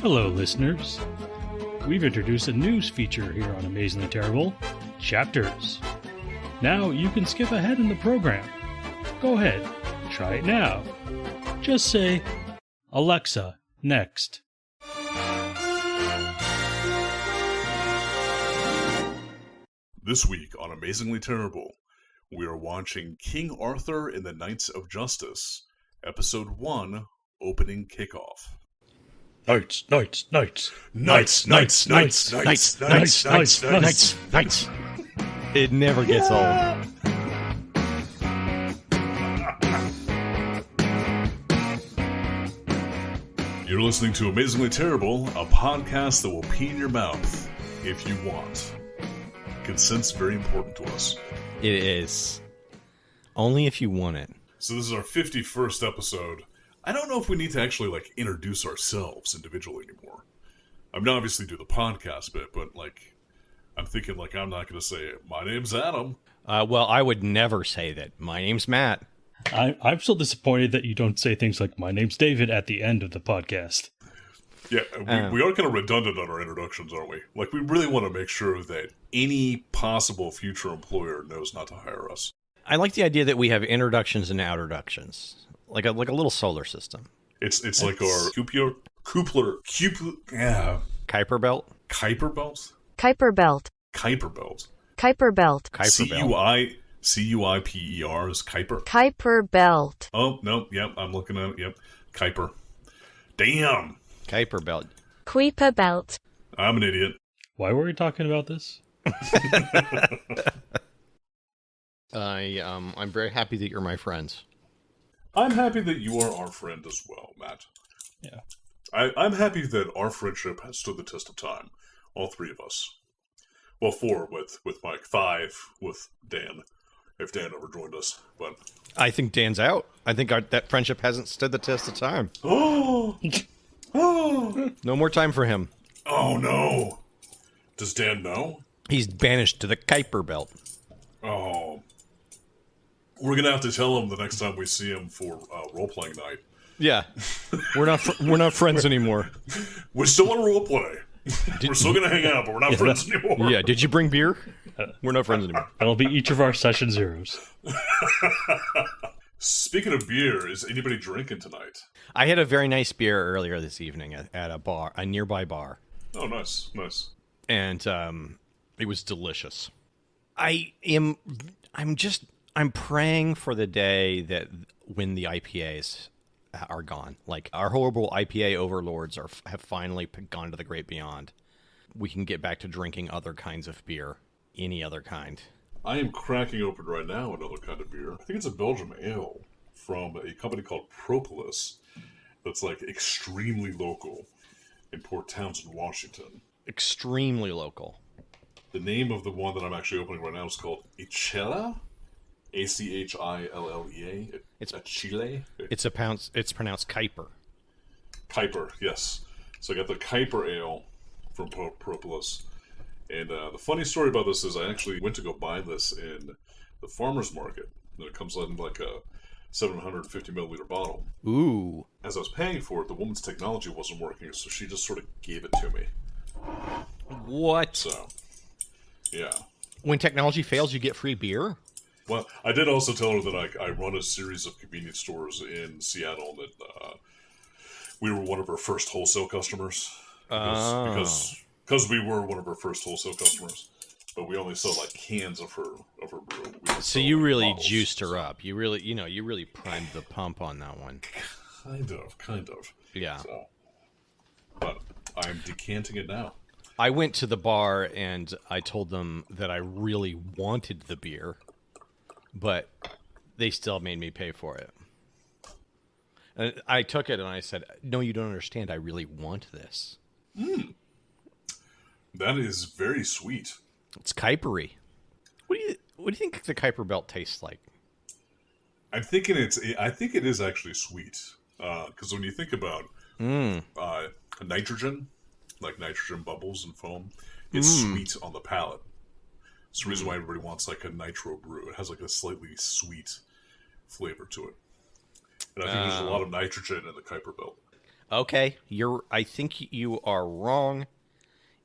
Hello, listeners. We've introduced a news feature here on Amazingly Terrible, Chapters. Now you can skip ahead in the program. Go ahead, try it now. Just say, Alexa, next. This week on Amazingly Terrible, we are watching King Arthur and the Knights of Justice, Episode 1, Opening Kickoff. Knights, knights, knights. Knights, knights, knights, knights, knights, knights, knights, knights. It never gets old. You're listening to Amazingly Terrible, a podcast that will pee in your mouth if you want. Consent's very important to us. It is. Only if you want it. So this is our 51st episode. I don't know if we need to actually, introduce ourselves individually anymore. I mean, obviously do the podcast bit, but, I'm thinking, I'm not going to say, my name's Adam. Well, I would never say that. My name's Matt. I'm still disappointed that you don't say things like, my name's David at the end of the podcast. Yeah, we are kind of redundant on our introductions, aren't we? We really want to make sure that any possible future employer knows not to hire us. I like the idea that we have introductions and outroductions. Like a little solar system. It's like our Kuiper Kuiper belt? Kuiper belt? Kuiper belt. Kuiper belt. Kuiper belt. C-U-I-P-E-R is Kuiper. Kuiper belt. Oh, no, yep, I'm looking at it, yep. Kuiper. Damn! Kuiper belt. Kuiper belt. I'm an idiot. Why were we talking about this? I'm very happy that you're my friends. I'm happy that you are our friend as well, Matt. Yeah. I'm happy that our friendship has stood the test of time. All three of us. Well, 4 with Mike, 5 with Dan, if Dan ever joined us. But I think Dan's out. I think that friendship hasn't stood the test of time. Oh! No more time for him. Oh, no. Does Dan know? He's banished to the Kuiper belt. Oh. We're going to have to tell him the next time we see him for role-playing night. Yeah. We're not friends anymore. We're still on roleplay. We're still going to hang out, but we're not friends anymore. Yeah, did you bring beer? We're not friends anymore. That'll be each of our session zeros. Speaking of beer, is anybody drinking tonight? I had a very nice beer earlier this evening at a nearby bar. Oh, nice. And it was delicious. I'm praying for the day that when the IPAs are gone. Our horrible IPA overlords have finally gone to the great beyond. We can get back to drinking other kinds of beer, any other kind. I am cracking open right now another kind of beer. I think it's a Belgian ale from a company called Propolis that's extremely local in Port Townsend, Washington. Extremely local. The name of the one that I'm actually opening right now is called Achilla? A-C-H-I-L-L-E-A. It's a Chile. It's pronounced Kuiper. Kuiper, yes. So I got the Kuiper ale from Propolis. And the funny story about this is I actually went to go buy this in the farmer's market. And it comes in a 750 milliliter bottle. Ooh. As I was paying for it, the woman's technology wasn't working, so she just sort of gave it to me. What? So, yeah. When technology fails, you get free beer? Well, I did also tell her that I run a series of convenience stores in Seattle, that we were one of her first wholesale customers. Because we were one of her first wholesale customers. But we only sell cans of her brew. So you really juiced her up. You really primed the pump on that one. Kind of. Yeah. So, but I'm decanting it now. I went to the bar and I told them that I really wanted the beer, but they still made me pay for it. And I took it and I said, "No, you don't understand. I really want this." That is very sweet. It's Kuipery. What do you think the Kuiper belt tastes like? I think it is actually sweet. Because when you think about nitrogen, like nitrogen bubbles and foam, it's sweet on the palate. It's the reason why everybody wants a nitro brew. It has a slightly sweet flavor to it. And I think there's a lot of nitrogen in the Kuiper belt. Okay, I think you are wrong.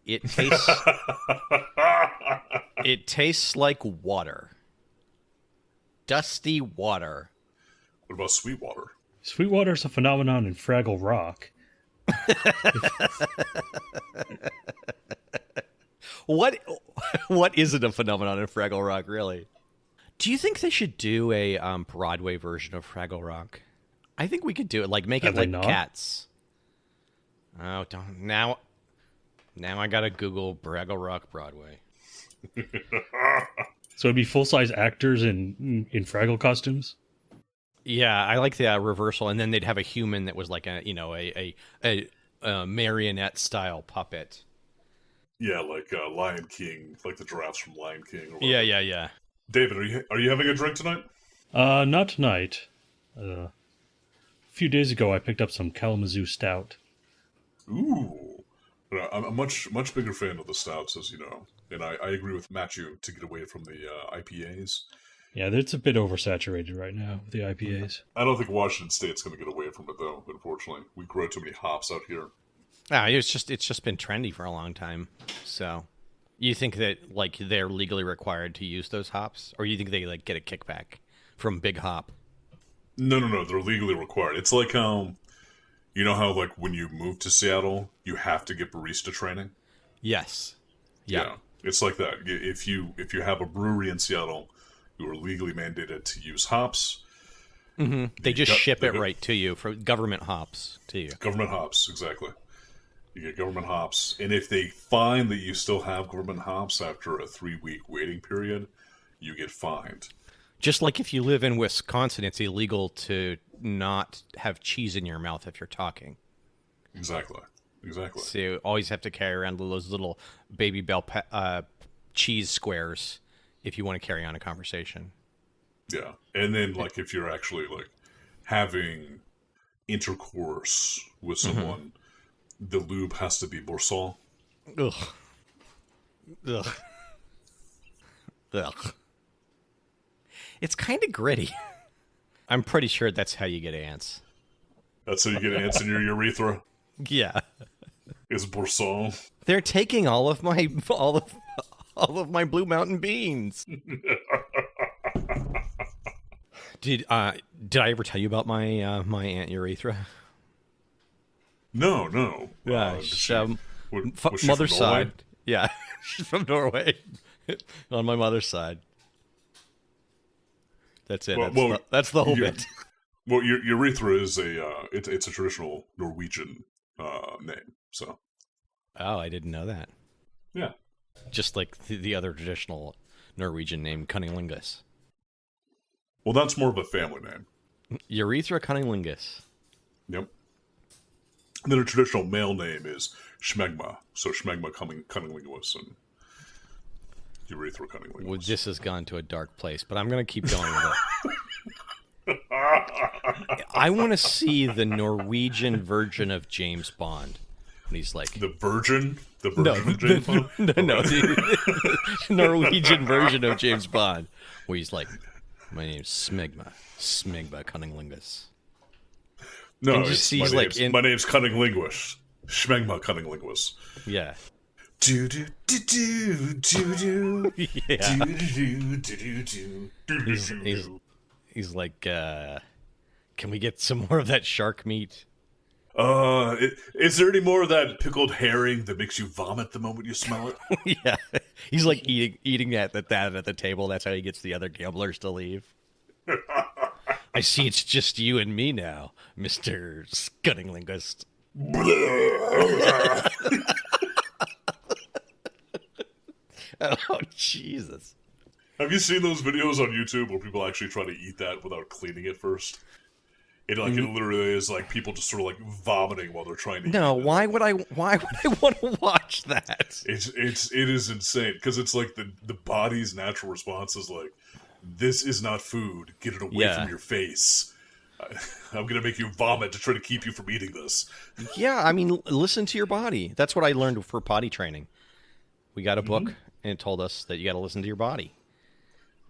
It tastes. It tastes like water. Dusty water. What about Sweetwater? Sweetwater's a phenomenon in Fraggle Rock. What isn't a phenomenon in Fraggle Rock, really? Do you think they should do a Broadway version of Fraggle Rock? I think we could do it. Like, make Have it like they not? Cats. Oh, don't now. Now I gotta Google Fraggle Rock Broadway. So it'd be full-size actors in Fraggle costumes? Yeah, I like the reversal, and then they'd have a human that was like a marionette style puppet. Yeah, like Lion King, like the giraffes from Lion King. Or Yeah, whatever. yeah. David, are you having a drink tonight? Not tonight. A few days ago, I picked up some Kalamazoo Stout. Ooh. But I'm a much bigger fan of the stouts, as you know. And I agree with Matthew to get away from the IPAs. Yeah, it's a bit oversaturated right now with the IPAs. I don't think Washington State's going to get away from it, though, unfortunately. We grow too many hops out here. It's just been trendy for a long time. So, you think that like they're legally required to use those hops, or you think they like get a kickback from Big Hop? No, they're legally required. It's like you know how like when you move to Seattle, you have to get barista training. Yes. Yeah, it's like that. If you have a brewery in Seattle, you are legally mandated to use hops. Mm-hmm. They just ship it right to you for government hops to you. Government hops, exactly. You get government hops, and if they find that you still have government hops after a 3-week waiting period, you get fined. Just like if you live in Wisconsin, it's illegal to not have cheese in your mouth if you're talking. Exactly. So you always have to carry around those little Baby Bell cheese squares if you want to carry on a conversation. Yeah, and then like if you're actually like having intercourse with someone, the lube has to be Borsal. Ugh. It's kind of gritty. I'm pretty sure that's how you get ants. That's how you get ants in your urethra. Yeah. Is Borsal. They're taking all of my Blue Mountain beans. Did I ever tell you about my my aunt urethra? No. Yeah, Was she mother's from Norway? side. Yeah, she's from Norway. On my mother's side. That's it. That's the whole bit. Well, urethra is it's a traditional Norwegian name. So. Oh, I didn't know that. Yeah. Just like the other traditional Norwegian name, Cunnilingus. Well, that's more of a family name. Urethra Cunnilingus. Yep. And then a traditional male name is Schmegma. So Schmegma Cunnilingus and Urethra Cunnilingus. Well, this has gone to a dark place, but I'm going to keep going with it. I want to see the Norwegian version of James Bond. And he's like... The version of James Bond? No, the Norwegian version of James Bond. Where he's like, my name's Smegma Cunnilingus. No, my name's Cunnilingus. Schmegma Cunnilingus. Yeah. Do do do do do do. Yeah. Do do do do do. He's like, can we get some more of that shark meat? Is there any more of that pickled herring that makes you vomit the moment you smell it? Yeah. He's like eating that at the table. That's how he gets the other gamblers to leave. I see it's just you and me now, Mr. Cunnilingus. Oh, Jesus. Have you seen those videos on YouTube where people actually try to eat that without cleaning it first? It literally is like people just sort of like vomiting while they're trying to eat it. Why would I want to watch that? It is insane because it's like the body's natural response is like, this is not food. Get it away from your face. I'm going to make you vomit to try to keep you from eating this. Yeah, I mean, listen to your body. That's what I learned for potty training. We got a book, and it told us that you got to listen to your body.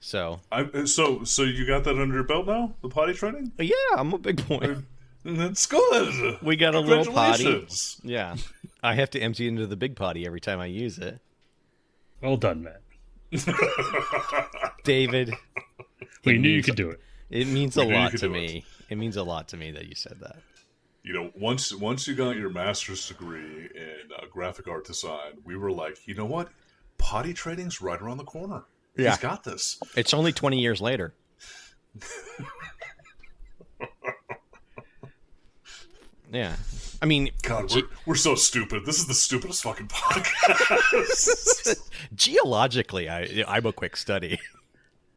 So you got that under your belt now? The potty training? Yeah, I'm a big boy. That's good. We got a little potty. Congratulations. Yeah. I have to empty into the big potty every time I use it. Well done, Matt. David. We knew you could do it. It means a lot to me. It means a lot to me that you said that. You know, once you got your master's degree in graphic art design, we were like, you know what? Potty training's right around the corner. Yeah. He's got this. It's only 20 years later. Yeah. I mean, God, we're so stupid. This is the stupidest fucking podcast. Geologically, I'm a quick study.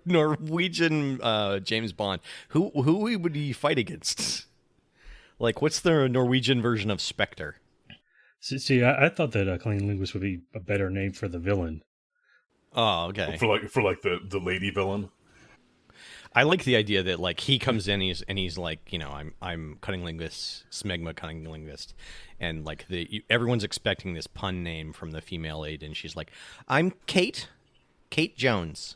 Norwegian James Bond. Who would he fight against? Like, what's the Norwegian version of Spectre? See, I thought that Clean Linguist would be a better name for the villain. Oh, okay. For the lady villain. I like the idea that like he comes in and he's like, you know, I'm cunning linguist, smegma cunning linguist, and like everyone's expecting this pun name from the female aide, and she's like, I'm Kate Jones.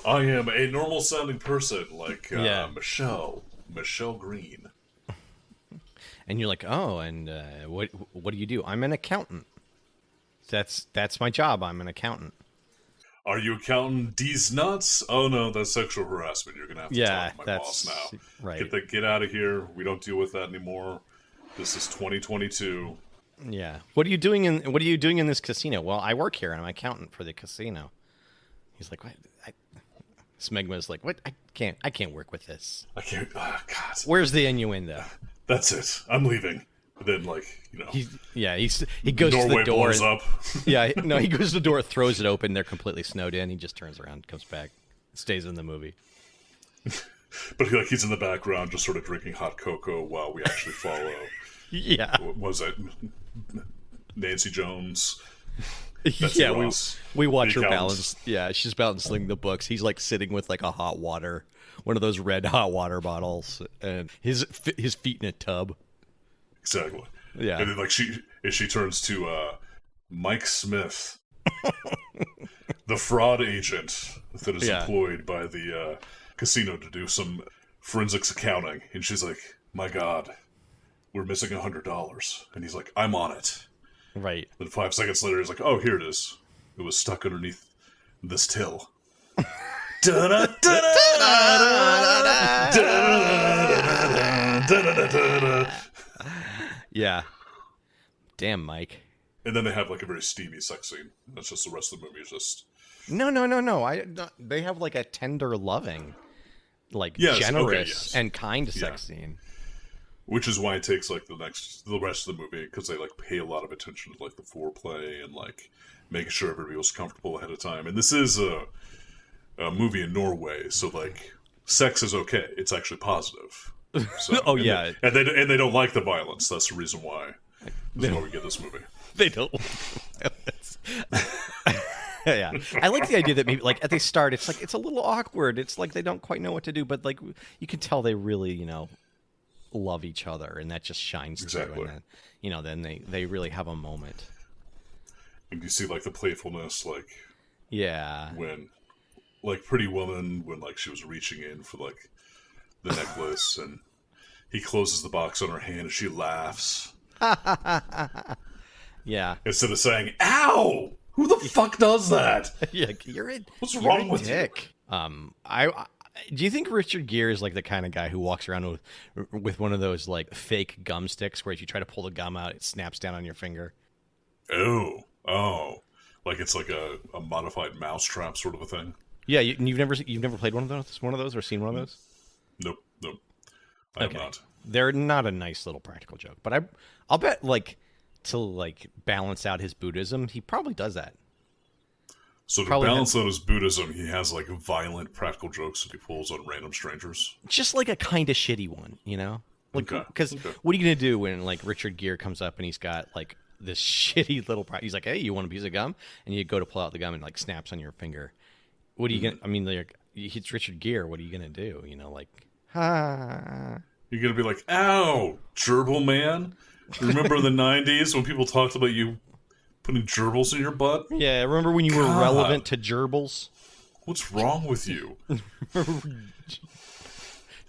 I am a normal sounding person like Michelle Green. And you're like, oh, and what do you do? I'm an accountant. That's my job. I'm an accountant. Are you counting these nuts? Oh no, that's sexual harassment. You're gonna have to talk to my boss now. Right. Get out of here. We don't deal with that anymore. This is 2022. Yeah. What are you doing in this casino? Well, I work here. I'm an accountant for the casino. He's like, what? Smegma's like, what? I can't work with this. I can't. Oh, God. Where's the innuendo? That's it. I'm leaving. And then, like, you know, he goes to the door. Blows up. Yeah, no, he goes to the door, throws it open. They're completely snowed in. He just turns around, comes back, stays in the movie. But he's in the background, just sort of drinking hot cocoa while we actually follow. Yeah, what was that? Nancy Jones. Yeah, we watch her balance. Yeah, she's balancing the books. He's like sitting with like a hot water, one of those red hot water bottles, and his feet in a tub. Exactly. Yeah. And then like she turns to Mike Smith, the fraud agent that is employed by the casino to do some forensics accounting, and she's like, "My God, we're missing $100," and he's like, "I'm on it." Right. Then 5 seconds later, he's like, "Oh, here it is. It was stuck underneath this till." Yeah. Damn, Mike. And then they have like a very steamy sex scene. That's just the rest of the movie is just... No. They have like a tender, loving, like generous and kind sex scene. Which is why it takes like the rest of the movie, because they like pay a lot of attention to like the foreplay and like making sure everybody was comfortable ahead of time. And this is a movie in Norway, so like sex is okay. It's actually positive. So, and they don't like the violence. That's the reason why. That's why we get this movie. They don't. Yeah, I like the idea that maybe like at the start, it's like it's a little awkward. It's like they don't quite know what to do, but like you can tell they really, love each other, and that just shines through. And then, then they really have a moment. And you see like the playfulness, like when like Pretty Woman, when like she was reaching in for like the necklace, and he closes the box on her hand, and she laughs. Yeah. Instead of saying, "Ow! Who the fuck does that?" Yeah, what's wrong with dick? You? Do you think Richard Gere is like the kind of guy who walks around with one of those like fake gum sticks where if you try to pull the gum out, it snaps down on your finger? Oh, like it's like a modified mousetrap sort of a thing. Yeah, you've never played one of those, or seen one of those? Nope. I have not. They're not a nice little practical joke, but I'll bet like to like balance out his Buddhism, he probably does that. So to balance out his Buddhism, he has like violent practical jokes that he pulls on random strangers. Just like a kind of shitty one, Like, because what are you gonna do when like Richard Gere comes up and he's got like this shitty little? He's like, "Hey, you want a piece of gum?" And you go to pull out the gum and like snaps on your finger. What are you gonna? I mean, like, it's Richard Gere. What are you gonna do? You're gonna be like, "Ow, gerbil man." Remember the 90s when people talked about you putting gerbils in your butt? Yeah, remember when you were relevant to gerbils? What's wrong with you?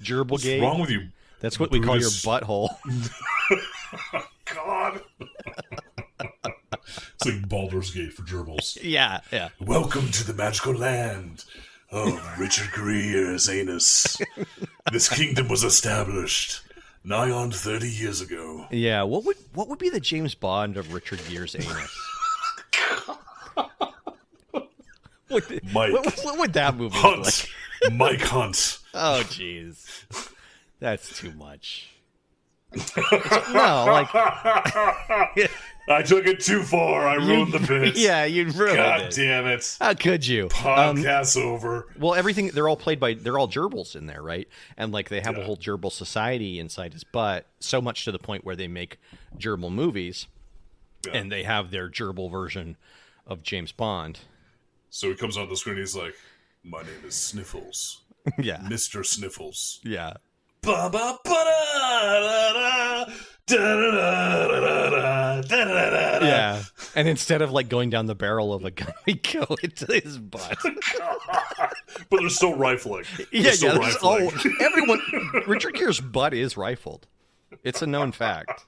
Gerbil What's gate. wrong with you? That's what we call your Brutus? butthole. God. It's like Baldur's Gate for gerbils. Yeah, yeah. Welcome to the magical land of Richard Greer's anus. This kingdom was established nigh on 30 years ago. Yeah, what would be the James Bond of Richard Gere's anus? Mike. What would that movie look Hunt. like? Mike Hunt. Oh, jeez. That's too much. No, like... I took it too far. I ruined the bit. Yeah, you ruined God it. damn it. How could you? Podcast over. Well, everything, they're all gerbils in there, right? And like they have a whole gerbil society inside his butt, so much to the point where they make gerbil movies, and they have their gerbil version of James Bond. So he comes on the screen, he's like, my name is Sniffles. Yeah. Mr. Sniffles. Yeah. Ba ba ba da da da da da. Yeah. And instead of like going down the barrel of a gun, we go into his butt. But they're still rifling. Everyone, Richard Gere's butt is rifled. It's a known fact.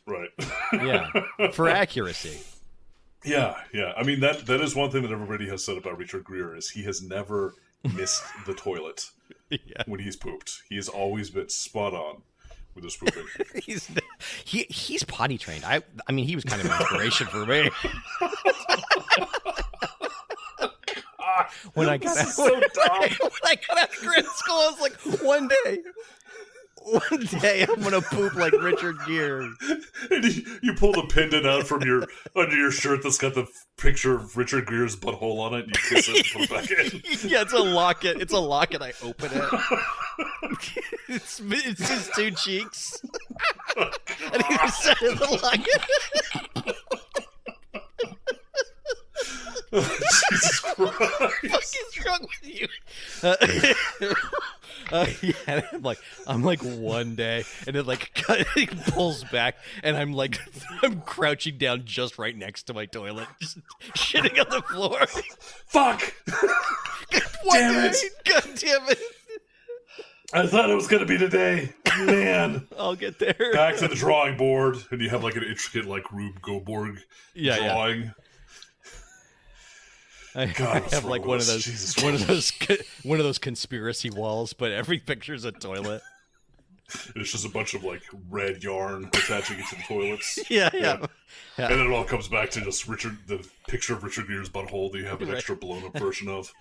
Right. Yeah. For accuracy. Yeah, yeah. I mean, that is one thing that everybody has said about Richard Gere is he has never missed the toilet when he's pooped. He has always been spot on with his pooping. He's potty trained. I mean, he was kind of an inspiration for me. When I got out of grade school, I was like, one day I'm gonna poop like Richard Gere. And you pull the pendant out from under your shirt that's got the picture of Richard Gere's butthole on it, and you kiss it and put it back in. Yeah, it's a locket. I open it. It's his two cheeks. And he was set in the locket. Jesus Christ. What is wrong with you? Yeah, I'm like one day, and it like he pulls back, and I'm crouching down just right next to my toilet, just shitting on the floor. Fuck! Damn it! God damn it! I thought it was going to be today. Man. I'll get there. Back to the drawing board, and you have like an intricate like Rube Goldberg drawing. Yeah. I have like one of those conspiracy walls, but every picture's a toilet. It's just a bunch of like red yarn attaching it to the toilets. Yeah. And then it all comes back to just the picture of Richard Gere's butthole that you have an extra blown up version of.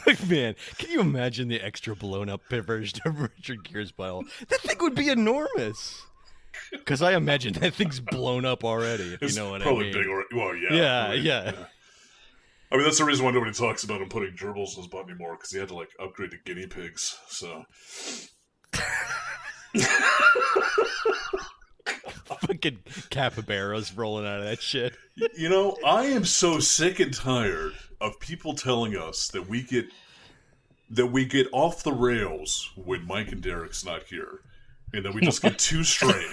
Like, man, can you imagine the extra blown up version of Richard Gere's butthole? That thing would be enormous. Because I imagine that thing's blown up already, if you know what I mean. Probably big already. Well, yeah. Yeah. I mean, that's the reason why nobody talks about him putting gerbils in his butt anymore, because he had to, like, upgrade to guinea pigs, so... Fucking capybaras rolling out of that shit. You know, I am so sick and tired of people telling us that we get off the rails when Mike and Derek's not here. And then we just get too strange.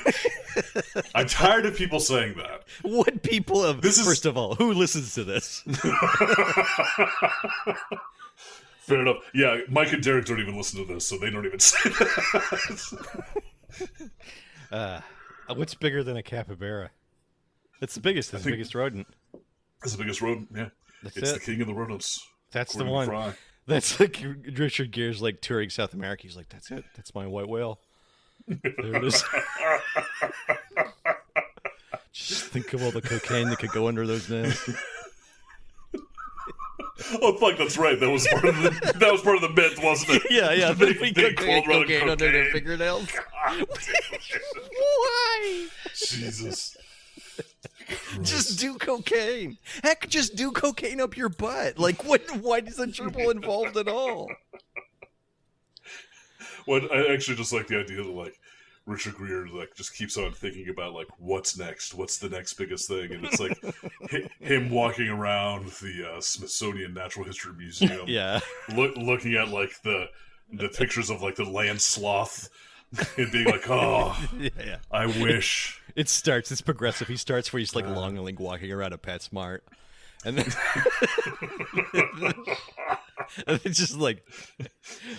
I'm tired of people saying that. What people have... First of all, who listens to this? Fair enough. Yeah, Mike and Derek don't even listen to this, so they don't even say that. What's bigger than a capybara? It's the biggest. It's the biggest rodent. It's the biggest rodent, yeah. It's the king of the rodents. That's the one. Fry. That's like Richard Gere's like touring South America. He's like, that's it. That's my white whale. There it is. Just think of all the cocaine that could go under those nails. Oh fuck, that's right. That was part of the myth, wasn't it? Yeah. Big cocaine under their fingernails. Why? Jesus. Just do cocaine. Heck, just do cocaine up your butt. Like, what? Why is the gerbil involved at all? Well, I actually just like the idea that like Richard Gere like just keeps on thinking about like what's next, what's the next biggest thing, and it's like him walking around the Smithsonian Natural History Museum, looking at like the pictures of like the land sloth, and being like, oh, I wish. It's progressive. He starts where he's like walking around a PetSmart. And then It's just like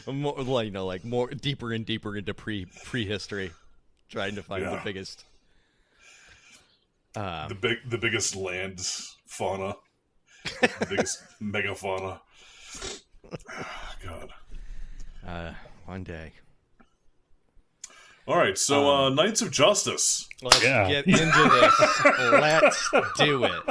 more, like, like more deeper and deeper into prehistory, trying to find the biggest. The biggest land fauna, the biggest megafauna. God. One day. All right, so Knights of Justice. Let's get into this. Let's do it.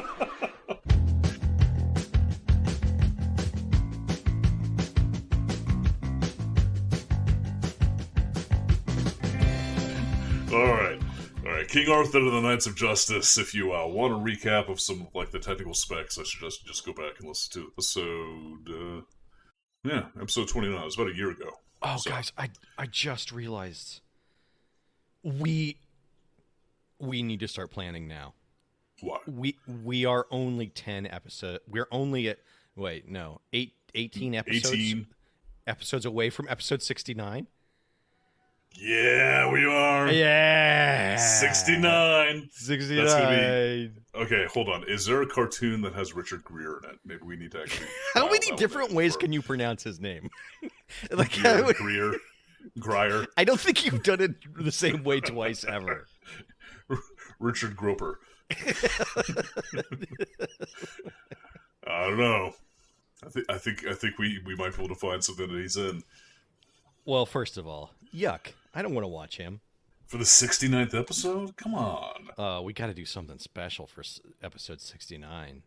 All right. King Arthur and the Knights of Justice. If you want a recap of some like the technical specs, I should just go back and listen to episode 29. It was about a year ago. Oh, so. Guys, I just realized we need to start planning now. Why? We are only 10 episodes. We're only at 18 episodes. 18 episodes away from episode 69. Yeah, we are. Yeah. 69. 69. That's gonna be... Okay, hold on. Is there a cartoon that has Richard Gere in it? Maybe we need to actually... How many different ways can you pronounce his name? Greer. I don't think you've done it the same way twice ever. Richard Groper. I don't know. I think we might be able to find something that he's in. Well, first of all, yuck. I don't want to watch him. For the 69th episode? Come on. We got to do something special for episode 69.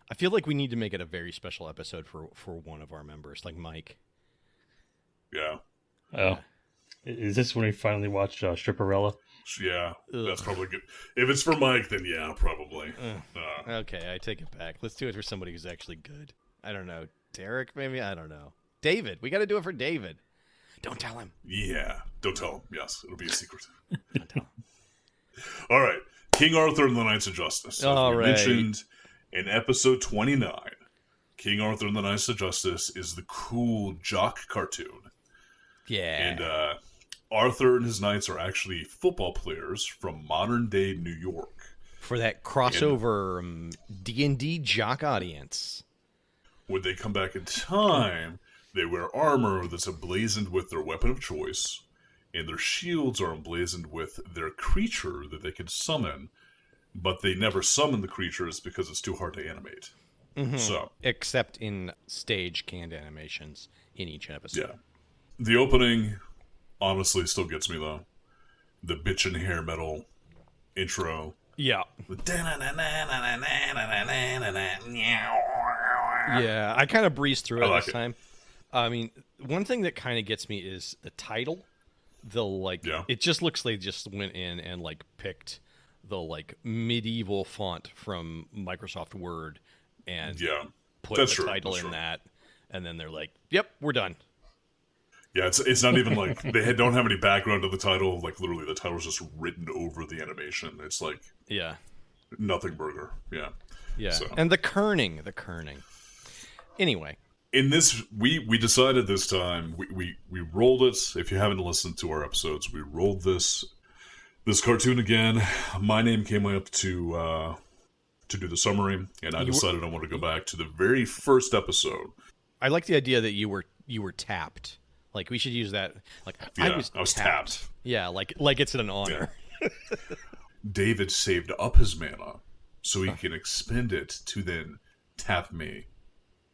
I feel like we need to make it a very special episode for one of our members, like Mike. Yeah. Oh. Is this when we finally watched Stripperella? Yeah, that's probably good. If it's for Mike, then yeah, probably. Okay, I take it back. Let's do it for somebody who's actually good. I don't know. Derek, maybe? I don't know. David. We got to do it for David. Don't tell him. Yeah, don't tell him. Yes, it'll be a secret. Don't tell him. All right. King Arthur and the Knights of Justice. As we mentioned in episode 29, King Arthur and the Knights of Justice is the cool jock cartoon. Yeah. And Arthur and his knights are actually football players from modern-day New York. For that crossover D&D jock audience. When they come back in time, they wear armor that's emblazoned with their weapon of choice, and their shields are emblazoned with their creature that they can summon, but they never summon the creatures because it's too hard to animate. Mm-hmm. So, except in stage canned animations in each episode. Yeah. The opening honestly still gets me, though. The bitchin' hair metal intro. Yeah. Yeah, I kind of breezed through it this time. I mean, one thing that kind of gets me is the title. It just looks like they just went in and picked the medieval font from Microsoft Word and put the title in that, and then they're like, "Yep, we're done." Yeah, it's not even like they don't have any background to the title. Like literally, the title's just written over the animation. It's like nothing burger. Yeah. So. And the kerning. Anyway, in this, we decided this time we rolled it. If you haven't listened to our episodes, we rolled this cartoon again. My name came up to do the summary, and I decided I want to go back to the very first episode. I like the idea that you were tapped. Like, we should use that. I was tapped. Yeah, like it's an honor. Yeah. David saved up his mana so he can expend it to then tap me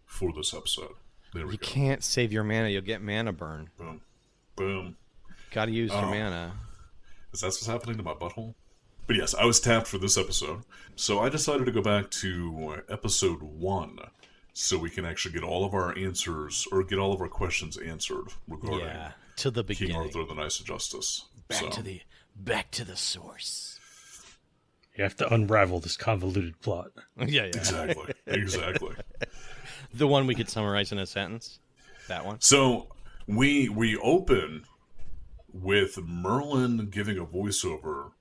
for this episode. There we go. You can't save your mana. You'll get mana burn. Boom. Boom. Gotta use your mana. Is that what's happening to my butthole? But yes, I was tapped for this episode. So I decided to go back to episode 1 so we can actually get all of our answers, or get all of our questions answered regarding to the beginning. King Arthur, the Knights of Justice. Back to the source. You have to unravel this convoluted plot. Yeah. Exactly. The one we could summarize in a sentence? That one? So, we open with Merlin giving a voiceover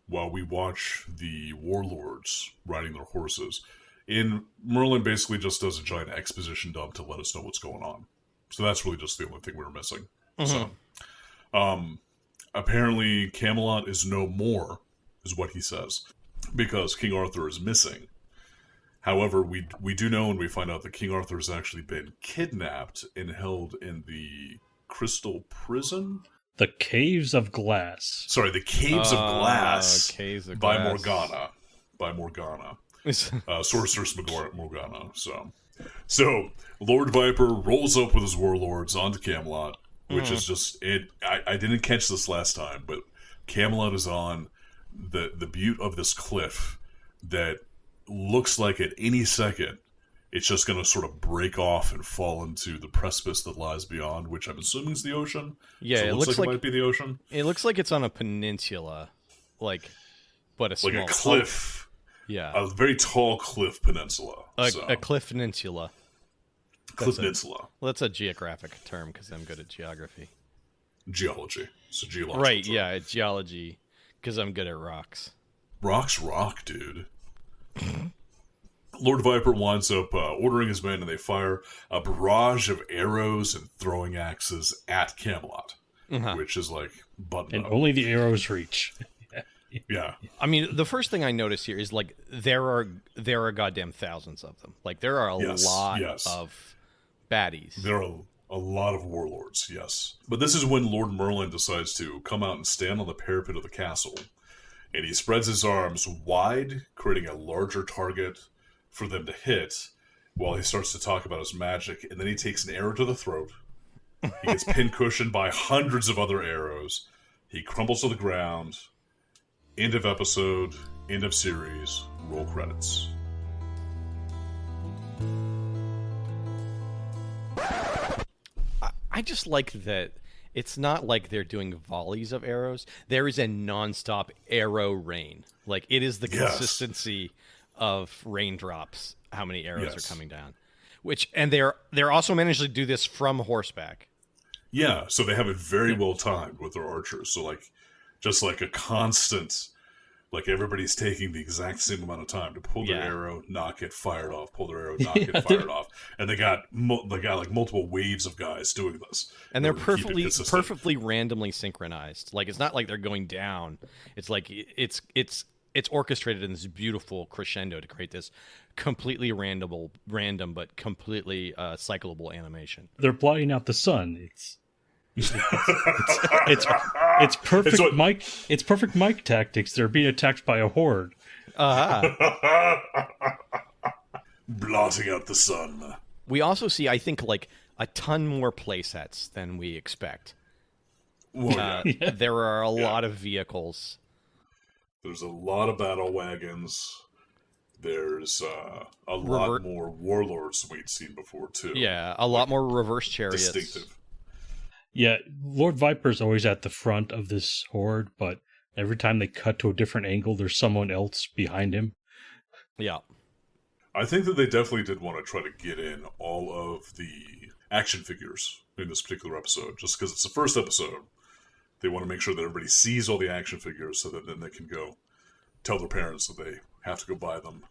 while we watch the warlords riding their horses. And Merlin basically just does a giant exposition dump to let us know what's going on. So that's really just the only thing we were missing. Mm-hmm. So, apparently Camelot is no more, is what he says, because King Arthur is missing. However, we do know, and we find out that King Arthur has actually been kidnapped and held in the Crystal Prison. The Caves of Glass. Sorry, the Caves of Glass Caves of by Glass. Morgana. By Morgana. Sorceress Morgana. So Lord Viper rolls up with his warlords onto Camelot, which is just it. I didn't catch this last time, but Camelot is on the butte of this cliff that looks like at any second it's just going to sort of break off and fall into the precipice that lies beyond, which I'm assuming is the ocean. Yeah, so it looks like it might be the ocean. It looks like it's on a peninsula, but a small, like a cliff. Yeah, A very tall cliff peninsula. a cliff peninsula. Cliff peninsula. Well, that's a geographic term because I'm good at geography. Geology. It's a geological Right, term. yeah, it's geology because I'm good at rocks. Rocks rock, dude. Lord Viper winds up ordering his men, and they fire a barrage of arrows and throwing axes at Camelot, which is like button And up. only the arrows reach. Yeah. I mean, the first thing I notice here is like there are goddamn thousands of them. Like there are a lot of baddies. There are a lot of warlords, yes. But this is when Lord Merlin decides to come out and stand on the parapet of the castle, and he spreads his arms wide, creating a larger target for them to hit, while he starts to talk about his magic, and then he takes an arrow to the throat. He gets pincushioned by hundreds of other arrows. He crumbles to the ground. End of episode, end of series, roll credits. I just like that it's not like they're doing volleys of arrows. There is a nonstop arrow rain. Like it is the consistency of raindrops, how many arrows are coming down. And they're also managed to do this from horseback. Yeah, so they have it very well timed with their archers. So just like a constant, like everybody's taking the exact same amount of time to pull their arrow, knock it, fire it off, pull their arrow, knock it, fire it off, and they got like multiple waves of guys doing this, and they're perfectly randomly synchronized. Like it's not like they're going down. It's like it's orchestrated in this beautiful crescendo to create this completely random but completely cyclable animation. They're blotting out the sun. It's perfect Mike. It's perfect Mike tactics. They're being attacked by a horde. Blotting out the sun. We also see, I think, like a ton more play sets than we expect. There are a lot of vehicles. There's a lot of battle wagons. There's a lot more warlords than we'd seen before too. Yeah, a lot more reverse chariots. Distinctive. Yeah, Lord Viper's always at the front of this horde, but every time they cut to a different angle, there's someone else behind him. Yeah. I think that they definitely did want to try to get in all of the action figures in this particular episode, just because it's the first episode. They want to make sure that everybody sees all the action figures so that then they can go tell their parents that they have to go buy them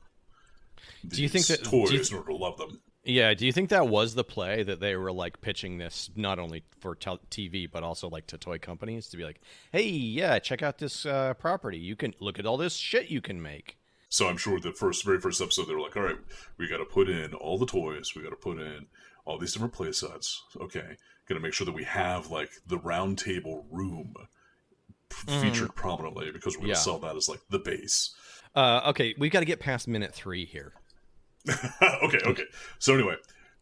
do you think that toys in order to love them. Yeah, do you think that was the play, that they were like pitching this not only for TV but also like to toy companies to be like, hey, yeah, check out this property. You can look at all this shit you can make. So I'm sure the very first episode they were like, all right, we got to put in all the toys, we got to put in all these different play sets. Okay, got to make sure that we have like the round table room featured prominently because we're going to sell that as like the base. Okay, we've got to get past minute 3 here. Okay. So anyway,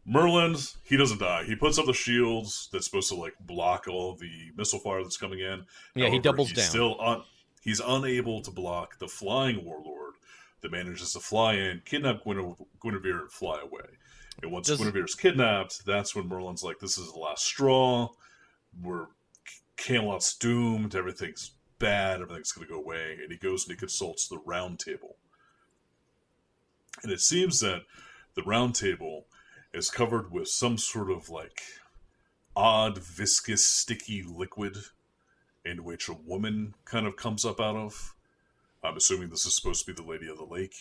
Merlin, he doesn't die. He puts up the shields that's supposed to like block all the missile fire that's coming in. Yeah, However, he doubles down. He's unable to block the flying warlord that manages to fly in, kidnap Guinevere, and fly away. And once Guinevere's kidnapped, that's when Merlin's like, this is the last straw. Camelot's doomed. Everything's bad. Everything's going to go away. And he goes and he consults the round table. And it seems that the round table is covered with some sort of like odd, viscous, sticky liquid in which a woman kind of comes up out of. I'm assuming this is supposed to be the Lady of the Lake,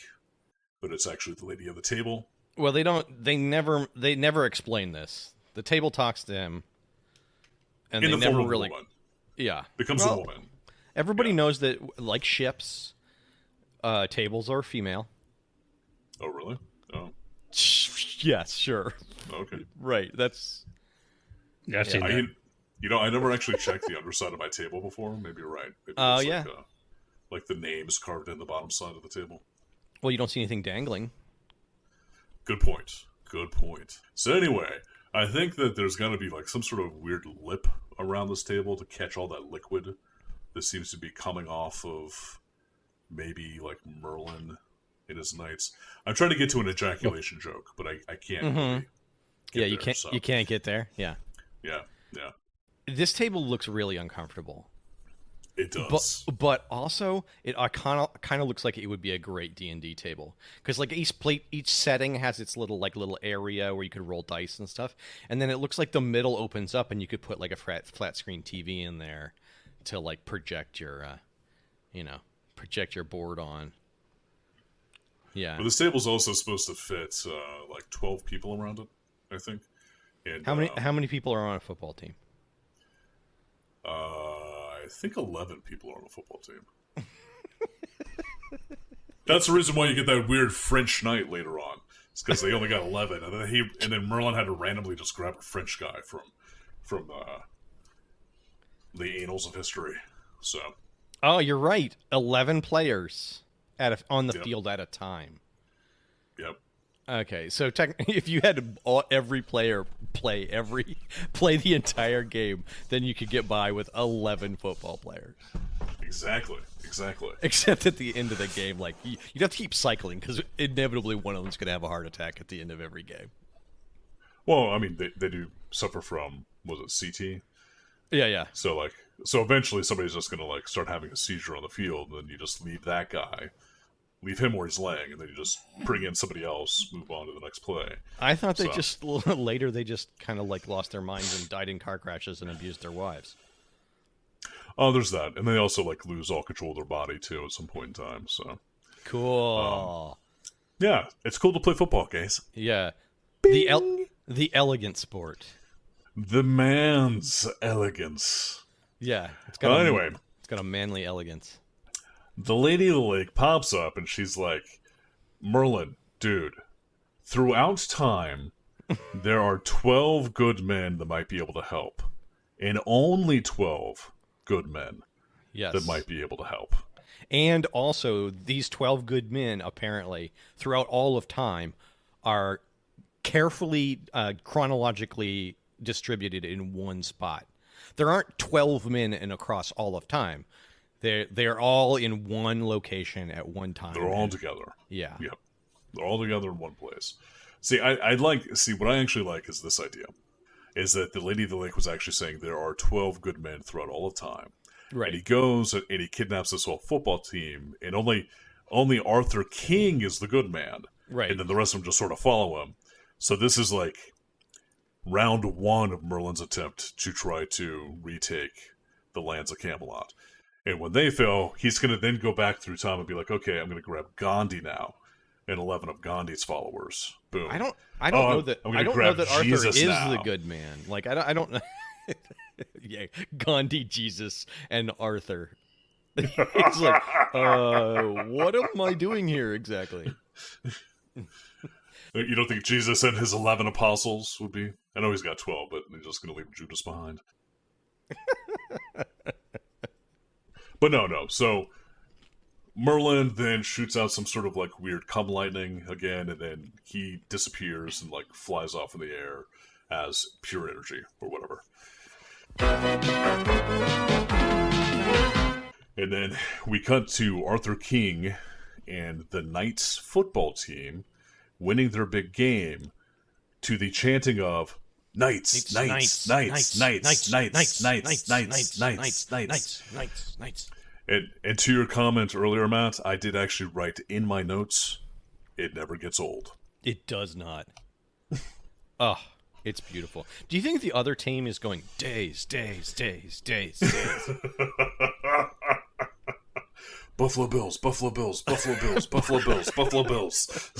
but it's actually the Lady of the Table. Well, they never explain this. The table talks to him, and in they the never form of really a woman. Yeah. Becomes a woman. Everybody knows that, like ships, tables are female. Oh, really? Yes, sure. Okay. Right. That's. Yeah, I've seen that. I never actually checked the underside of my table before. Maybe you're right. Maybe Oh, it's yeah. like the names carved in the bottom side of the table. Well, you don't see anything dangling. Good point. Good point. So anyway, I think that there's got to be like some sort of weird lip around this table to catch all that liquid that seems to be coming off of maybe like Merlin in his knights. I'm trying to get to an ejaculation joke, but I can't. Really get You there, can't. so. You can't get there. Yeah. Yeah. This table looks really uncomfortable. It does. But also, it kind of looks like it would be a great D&D table because like each setting has its little area where you could roll dice and stuff, and then it looks like the middle opens up and you could put like a flat screen TV in there to like project your board on. Yeah. But this table's also supposed to fit like 12 people around it, I think. And How many people are on a football team? I think 11 people are on the football team. That's the reason why you get that weird French knight later on. It's because they only got 11, and then Merlin had to randomly just grab a French guy from the annals of history. So. Oh, you're right. 11 players on the Yep. field at a time. Yep. Okay, so if you had every player play the entire game, then you could get by with 11 football players. Exactly. Except at the end of the game, like you'd have to keep cycling because inevitably one of them's going to have a heart attack at the end of every game. Well, I mean, they do suffer from, was it CT? Yeah. So eventually somebody's just going to like start having a seizure on the field, and then you just leave that guy. Leave him where he's laying, and then you just bring in somebody else, move on to the next play. I thought they later they just kind of like lost their minds and died in car crashes and abused their wives. Oh, there's that. And they also like lose all control of their body too at some point in time. So Cool. yeah, it's cool to play football, guys. Yeah. The elegant sport. The man's elegance. Yeah. It's got a manly elegance. The Lady of the Lake pops up and she's like, Merlin, dude, throughout time, there are 12 good men that might be able to help. And only 12 good men that might be able to help. And also, these 12 good men, apparently, throughout all of time, are carefully, chronologically distributed in one spot. There aren't 12 men across all of time. They're all in one location at one time. They're all together. Yeah. Yep. They're all together in one place. See, what I actually like is this idea. Is that the Lady of the Lake was actually saying there are 12 good men throughout all of time. Right. And he goes and he kidnaps this whole football team, and only Arthur King is the good man. Right. And then the rest of them just sort of follow him. So this is like round one of Merlin's attempt to try to retake the lands of Camelot. And when they fail, he's going to then go back through time and be like, okay, I'm going to grab Gandhi now, and 11 of Gandhi's followers. Boom. I don't know that Arthur Jesus is now. the good man. Like I don't know. Yeah, Gandhi, Jesus, and Arthur. It's like, what am I doing here exactly? You don't think Jesus and his 11 apostles would be? I know he's got 12, but they're just going to leave Judas behind. But no. So Merlin then shoots out some sort of like weird cum lightning again, and then he disappears and like flies off in the air as pure energy or whatever. And then we cut to Arthur King and the Knights football team winning their big game to the chanting of Knights, Knights, Knights, Knights, Knights, Knights, Knights, Knights, Knights. And to your comment earlier, Matt, I did actually write in my notes, it never gets old. It does not. Oh, it's beautiful. Do you think the other team is going days? Buffalo Bills, Buffalo Bills, Buffalo Bills, Buffalo Bills, Buffalo Bills.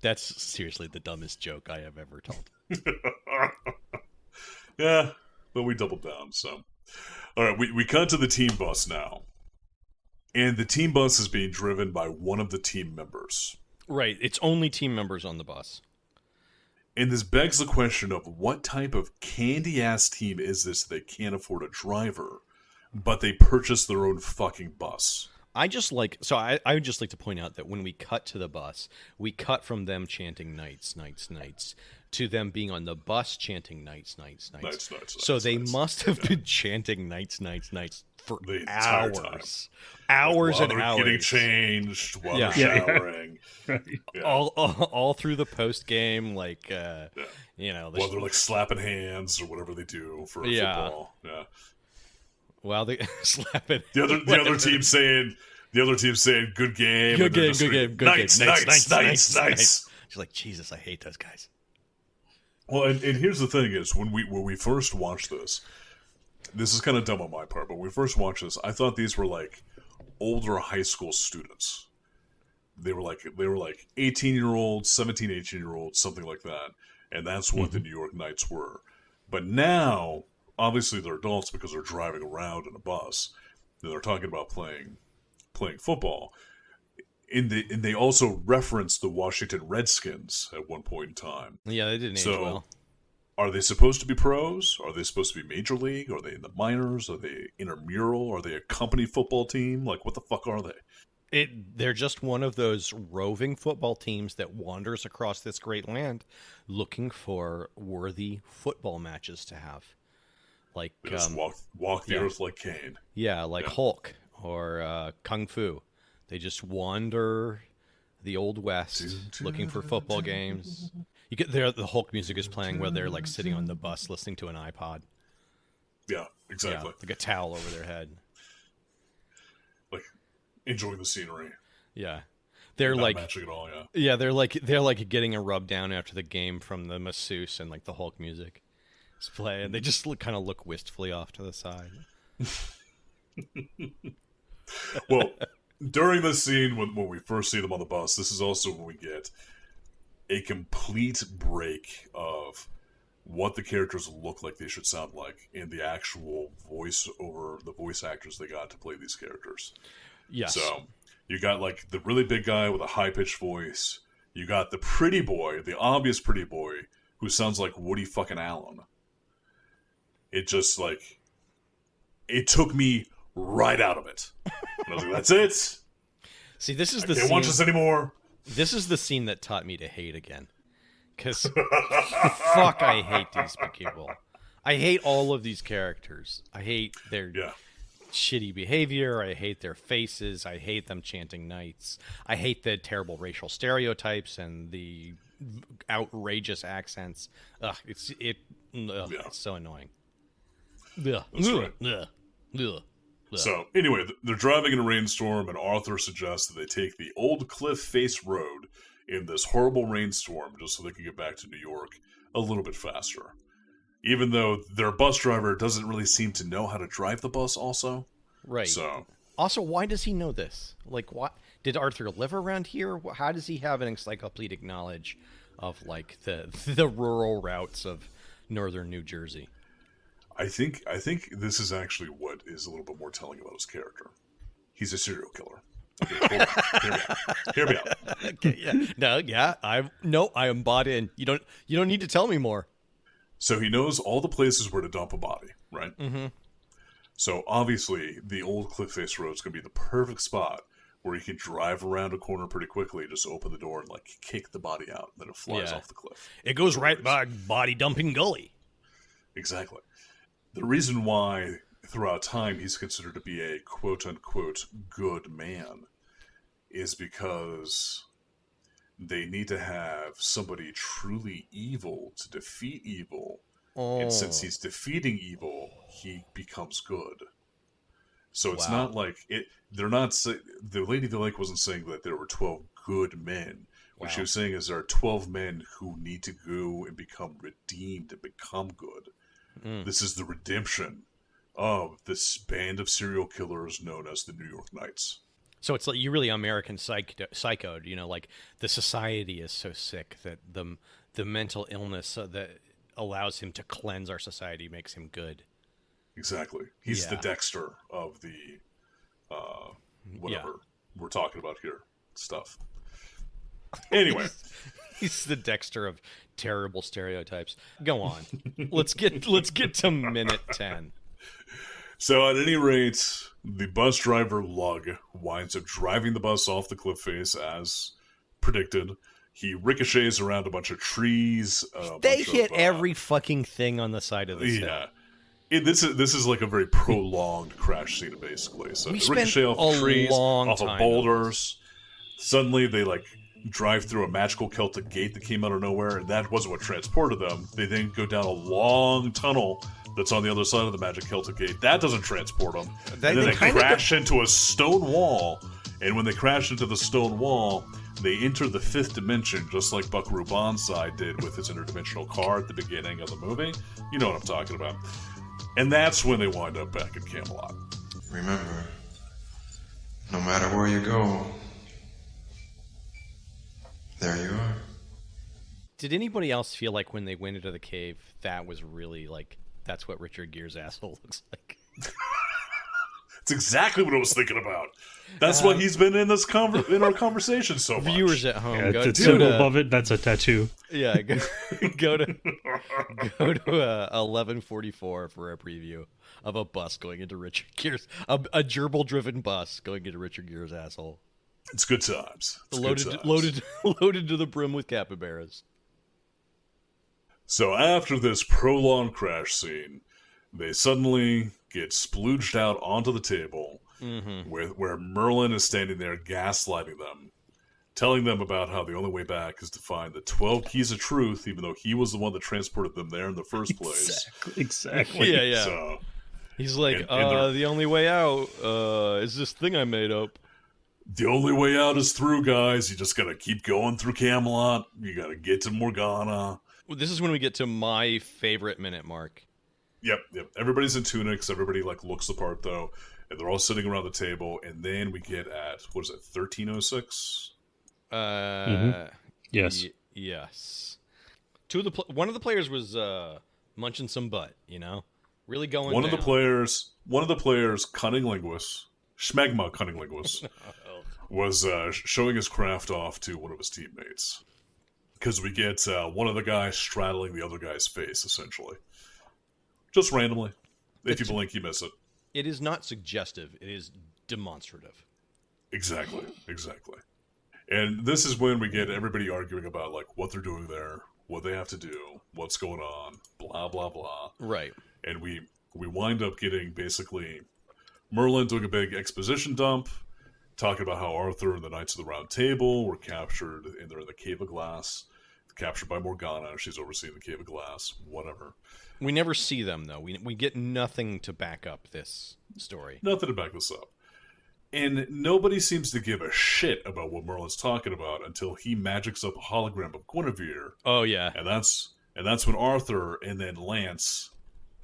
That's seriously the dumbest joke I have ever told. Yeah, but we doubled down, so. All right, we cut to the team bus now. And the team bus is being driven by one of the team members. Right. It's only team members on the bus. And this begs the question of what type of candy-ass team is this they can't afford a driver, but they purchase their own fucking bus? I would just like to point out that when we cut to the bus, we cut from them chanting Knights, Knights, Knights, to them being on the bus chanting Knights, Knights, Knights. Knights, Knights, so Knights, they Knights. must have been chanting Knights, Knights, Knights for The entire time. Hours while and they're hours. getting changed, while Yeah. they're showering. Yeah. All through the post game, like you know, While they're like slapping hands or whatever they do for football. Yeah. while they slapping The other team saying good game. good and they're game, just good screaming, game, good Knights, game, Knights, Knights. She's like, Jesus, I hate those guys. Well, and here's the thing: is when we first watched this is kind of dumb on my part, but when we first watched this, I thought these were like older high school students. They were like 18-year-olds, 17, 18-year-olds, something like that, and that's what the New York Knights were. But now, obviously, they're adults because they're driving around in a bus. And they're talking about playing football. And they also reference the Washington Redskins at one point in time. Yeah, they didn't age well. Are they supposed to be pros? Are they supposed to be major league? Are they in the minors? Are they intramural? Are they a company football team? Like, what the fuck are they? They're just one of those roving football teams that wanders across this great land looking for worthy football matches to have. Like They just walk the earth like Cain. Yeah, like Hulk or Kung Fu. They just wander the Old West looking for football games. You get there, the Hulk music is playing where they're like sitting on the bus listening to an iPod. Yeah, exactly. Yeah, like a towel over their head. Like enjoying the scenery. Yeah. They're Not like matching at all, yeah. Yeah, they're like getting a rub down after the game from the masseuse and like the Hulk music is playing. They just kind of look wistfully off to the side. Well, during this scene when we first see them on the bus, this is also when we get a complete break of what the characters look like they should sound like in the actual voice actors they got to play these characters. Yes. So you got like the really big guy with a high-pitched voice. You got the pretty boy, the obvious pretty boy, who sounds like Woody fucking Allen. It just like, it took me right out of it. And I was like, that's it. See, this is I the can't scene. watch this anymore. This is the scene that taught me to hate again. Because, fuck, I hate these people. I hate all of these characters. I hate their shitty behavior. I hate their faces. I hate them chanting Knights. I hate the terrible racial stereotypes and the outrageous accents. Ugh, it's so annoying. Ugh. That's right. Ugh. Ugh. So, anyway, they're driving in a rainstorm, and Arthur suggests that they take the Old Cliff Face Road in this horrible rainstorm just so they can get back to New York a little bit faster. Even though their bus driver doesn't really seem to know how to drive the bus also. Right. So, also, why does he know this? Like, what? Did Arthur live around here? How does he have an encyclopedic knowledge of, like, the rural routes of northern New Jersey? I think this is actually what is a little bit more telling about his character. He's a serial killer. Okay, hold on. Hear me out. Okay, yeah. I am bought in. You don't need to tell me more. So he knows all the places where to dump a body, right? Mm-hmm. So obviously, the Old Cliff Face Road is going to be the perfect spot where he can drive around a corner pretty quickly, just open the door and like kick the body out, then it flies off the cliff. It goes right by Body Dumping Gully. Exactly. The reason why throughout time he's considered to be a quote-unquote good man is because they need to have somebody truly evil to defeat evil. Oh. And since he's defeating evil, he becomes good. So it's not like it. They're not. The Lady of the Lake wasn't saying that there were 12 good men. What she was saying is there are 12 men who need to go and become redeemed and become good. This is the redemption of this band of serial killers known as the New York Knights. So it's like you really American psychoed, you know, like the society is so sick that the mental illness that allows him to cleanse our society makes him good. Exactly. He's the Dexter of the whatever we're talking about here stuff. Anyway. He's the Dexter of terrible stereotypes. Go on. Let's get to minute 10. So at any rate, the bus driver Lug winds up driving the bus off the cliff face as predicted. He ricochets around a bunch of trees. They hit every fucking thing on the side of the hill. Yeah. This is like a very prolonged crash scene, basically. So we they ricochet off the trees, off of boulders. Suddenly, they drive through a magical Celtic gate that came out of nowhere, and that wasn't what transported them. They then go down a long tunnel that's on the other side of the magic Celtic gate. That doesn't transport them. And then they crash into a stone wall, and when they crash into the stone wall, they enter the fifth dimension, just like Buckaroo Banzai did with his interdimensional car at the beginning of the movie. You know what I'm talking about. And that's when they wind up back in Camelot. Remember, no matter where you go, there you are. Did anybody else feel like when they went into the cave, that was really that's what Richard Gere's asshole looks like? It's exactly what I was thinking about. That's why he's been in this in our conversation so much. Viewers at home, the symbol above it, that's a tattoo. Yeah, go to 1144 for a preview of a bus going into Richard Gere's a gerbil-driven bus going into Richard Gere's asshole. It's good times. Loaded to the brim with capybaras. So after this prolonged crash scene, they suddenly get splooged out onto the table, where Merlin is standing there gaslighting them, telling them about how the only way back is to find the 12 keys of truth, even though he was the one that transported them there in the first place. Exactly. Yeah. So, he's like, the only way out is this thing I made up. The only way out is through, guys. You just gotta keep going through Camelot. You gotta get to Morgana. Well, this is when we get to my favorite minute mark. Yep. Everybody's in tunics. Everybody looks the part though, and they're all sitting around the table. And then we get at 1306. Yes. Yes. One of the players was munching some butt. Really going. One of the players, cunning linguist, Schmegma cunning linguist, was showing his craft off to one of his teammates. Because we get one of the guys straddling the other guy's face, essentially. Just randomly. If you blink, you miss it. It is not suggestive. It is demonstrative. Exactly. And this is when we get everybody arguing about what they're doing there, what they have to do, what's going on, blah, blah, blah. Right. And we wind up getting basically Merlin doing a big exposition dump, talking about how Arthur and the Knights of the Round Table were captured, and they're in the Cave of Glass, captured by Morgana. She's overseeing the Cave of Glass, whatever. We never see them, though. We get nothing to back up this story. Nothing to back this up. And nobody seems to give a shit about what Merlin's talking about until he magics up a hologram of Guinevere. Oh, yeah. And that's when Arthur and then Lance,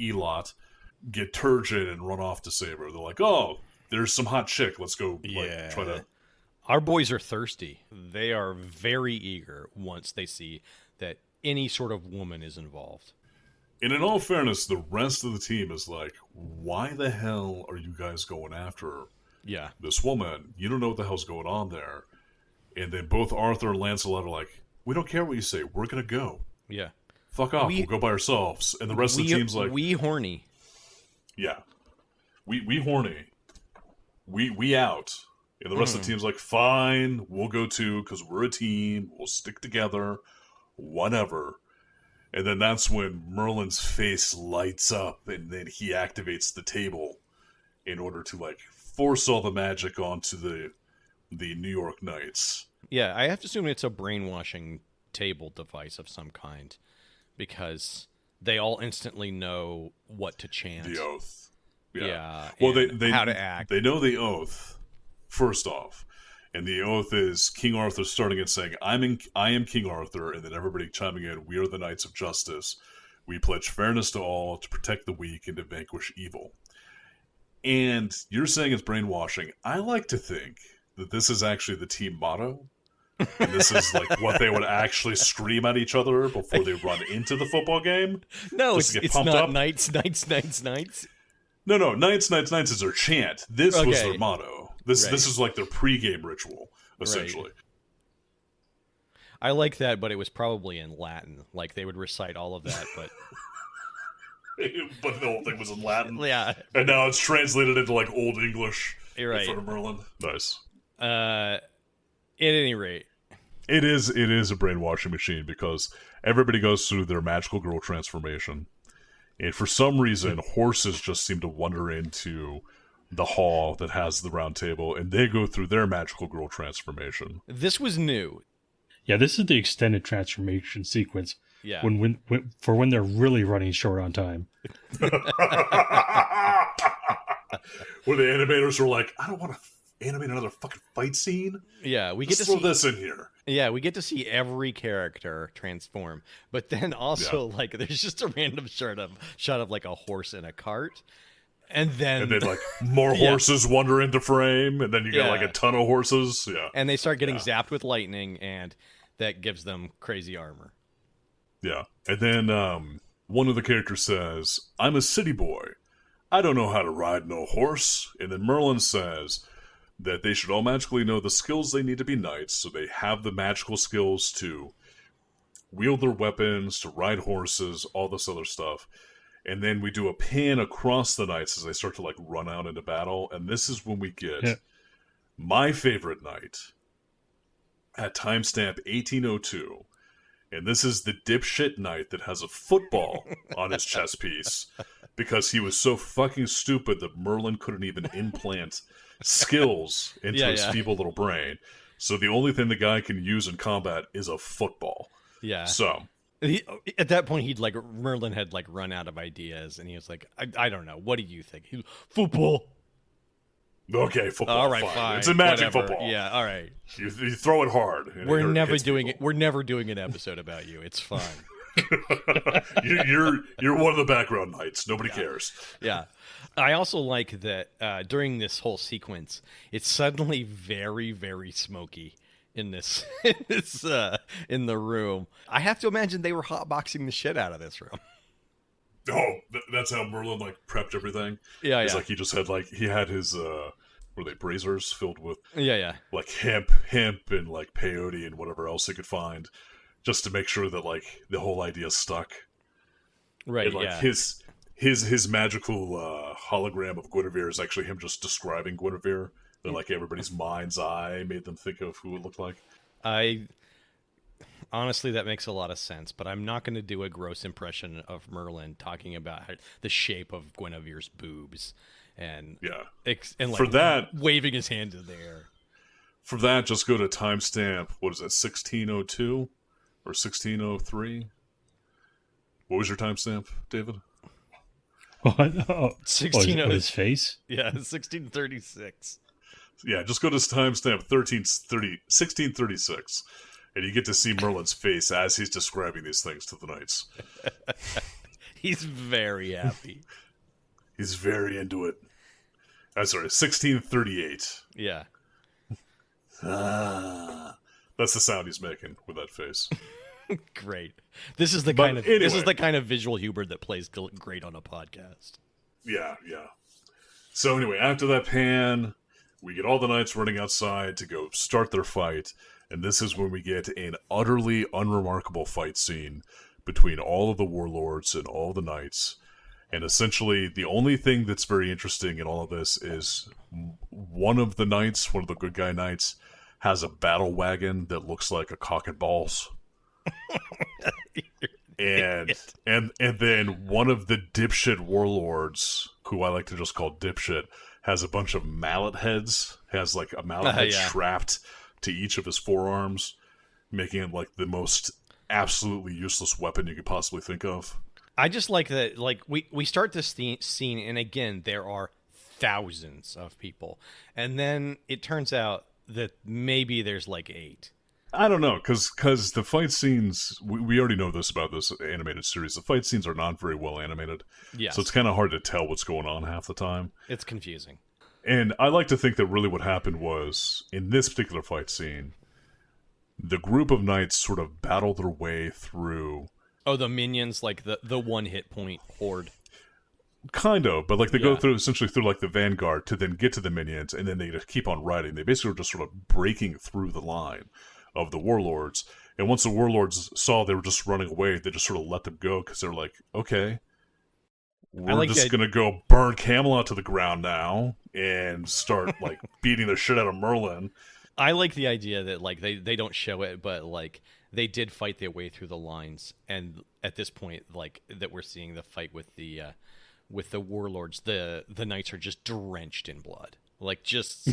Elot, get turgid and run off to save her. They're like, oh, there's some hot chick. Let's go try to... Our boys are thirsty. They are very eager once they see that any sort of woman is involved. And in all fairness, the rest of the team is like, why the hell are you guys going after this woman? You don't know what the hell's going on there. And then both Arthur and Lancelot are like, we don't care what you say. We're going to go. Yeah. Fuck off. We'll go by ourselves. And the rest of the team's like... We horny. Yeah. We horny. We out. And the rest of the team's like, fine, we'll go too, because we're a team. We'll stick together. Whatever. And then that's when Merlin's face lights up, and then he activates the table in order to force all the magic onto the New York Knights. Yeah, I have to assume it's a brainwashing table device of some kind, because they all instantly know what to chant. The oath. Yeah. Well, they how to act. They know the oath, first off. And the oath is King Arthur starting it saying, I am King Arthur, and then everybody chiming in, we are the Knights of Justice. We pledge fairness to all, to protect the weak, and to vanquish evil. And you're saying it's brainwashing. I like to think that this is actually the team motto. And this is what they would actually scream at each other before they run into the football game. No, it's not up. Knights. No, Knights is their chant. This was their motto. This is their pregame ritual, essentially. Right. I like that, but it was probably in Latin. Like they would recite all of that, but But the whole thing was in Latin. yeah. And now it's translated into like Old English You're right. in front of Merlin. Nice. At any rate, It is a brainwashing machine because everybody goes through their magical girl transformation. And for some reason, horses just seem to wander into the hall that has the round table, and they go through their magical girl transformation. this was new. Yeah, this is the extended transformation sequence. Yeah. When they're really running short on time. Where the animators were like, I don't want to animate another fucking fight scene. Yeah, we get Just to throw see this in here. Yeah, we get to see every character transform, but then also like there's just a random shot of like a horse in a cart, and then like more horses wander into frame, and then you got like a ton of horses. Yeah, and they start getting zapped with lightning, and that gives them crazy armor. Yeah, and then one of the characters says, "I'm a city boy. I don't know how to ride no horse." And then Merlin says that they should all magically know the skills they need to be knights, so they have the magical skills to wield their weapons, to ride horses, all this other stuff. And then we do a pan across the knights as they start to like run out into battle, and this is when we get my favorite knight at timestamp 1802. And this is the dipshit knight that has a football on his chest piece because he was so fucking stupid that Merlin couldn't even implant skills into his feeble little brain. So the only thing the guy can use in combat is a football. Yeah. So at that point, Merlin had like run out of ideas, and he was like, I don't know. What do you think? Football. Okay, football. All right, fine. It's a magic Whatever. football. Yeah, all right. You throw it hard. We're never doing it. We're never doing an episode about you. It's fine. You're one of the background knights. Nobody cares. Yeah. I also like that during this whole sequence, it's suddenly very, very smoky in this in the room. I have to imagine they were hotboxing the shit out of this room. Oh, that's how Merlin like prepped everything. Yeah, It's like he just had he had his were they braziers filled with like hemp and like peyote and whatever else he could find, just to make sure that like the whole idea stuck. Right. And, like his magical hologram of Guinevere is actually him just describing Guinevere. And like everybody's mind's eye made them think of who it looked like. Honestly, that makes a lot of sense, but I'm not going to do a gross impression of Merlin talking about the shape of Guinevere's boobs and like for that waving his hand in the air. For that, just go to timestamp. What is that? 1602 or 1603? What was your timestamp, David? Oh, 16 his face? Yeah, 1636. Yeah, just go to timestamp 1636. And you get to see Merlin's face as he's describing these things to the knights. He's very happy. He's very into it. I'm sorry, 1638. Yeah. That's the sound he's making with that face. Great. This is the kind of visual humor that plays great on a podcast. Yeah. So anyway, after that pan, we get all the knights running outside to go start their fight. And this is when we get an utterly unremarkable fight scene between all of the warlords and all the knights. And essentially, the only thing that's very interesting in all of this is one of the knights, one of the good guy knights, has a battle wagon that looks like a cock and balls. and then one of the dipshit warlords, who I like to just call dipshit, has a bunch of mallet heads, has like a mallet head strapped to each of his forearms, making it like the most absolutely useless weapon you could possibly think of. I just like that, like, we start this scene, and again, there are thousands of people. And then it turns out that maybe there's like 8. I don't know, because the fight scenes, we already know this about this animated series, the fight scenes are not very well animated. Yes. So it's kind of hard to tell what's going on half the time. It's confusing. And I like to think that really what happened was, in this particular fight scene, the group of knights sort of battle their way through... Oh, the minions, like the one hit point horde. Kind of, but like they go through essentially through like the vanguard to then get to the minions, and then they just keep on riding. They basically are just sort of breaking through the line of the warlords, And once the warlords saw they were just running away, they just sort of let them go because they're like, okay, we're just going to go burn Camelot to the ground now and start like beating the shit out of Merlin. I like the idea that like they don't show it, but like they did fight their way through the lines, and at this point, like that we're seeing the fight with the warlords, the knights are just drenched in blood, like just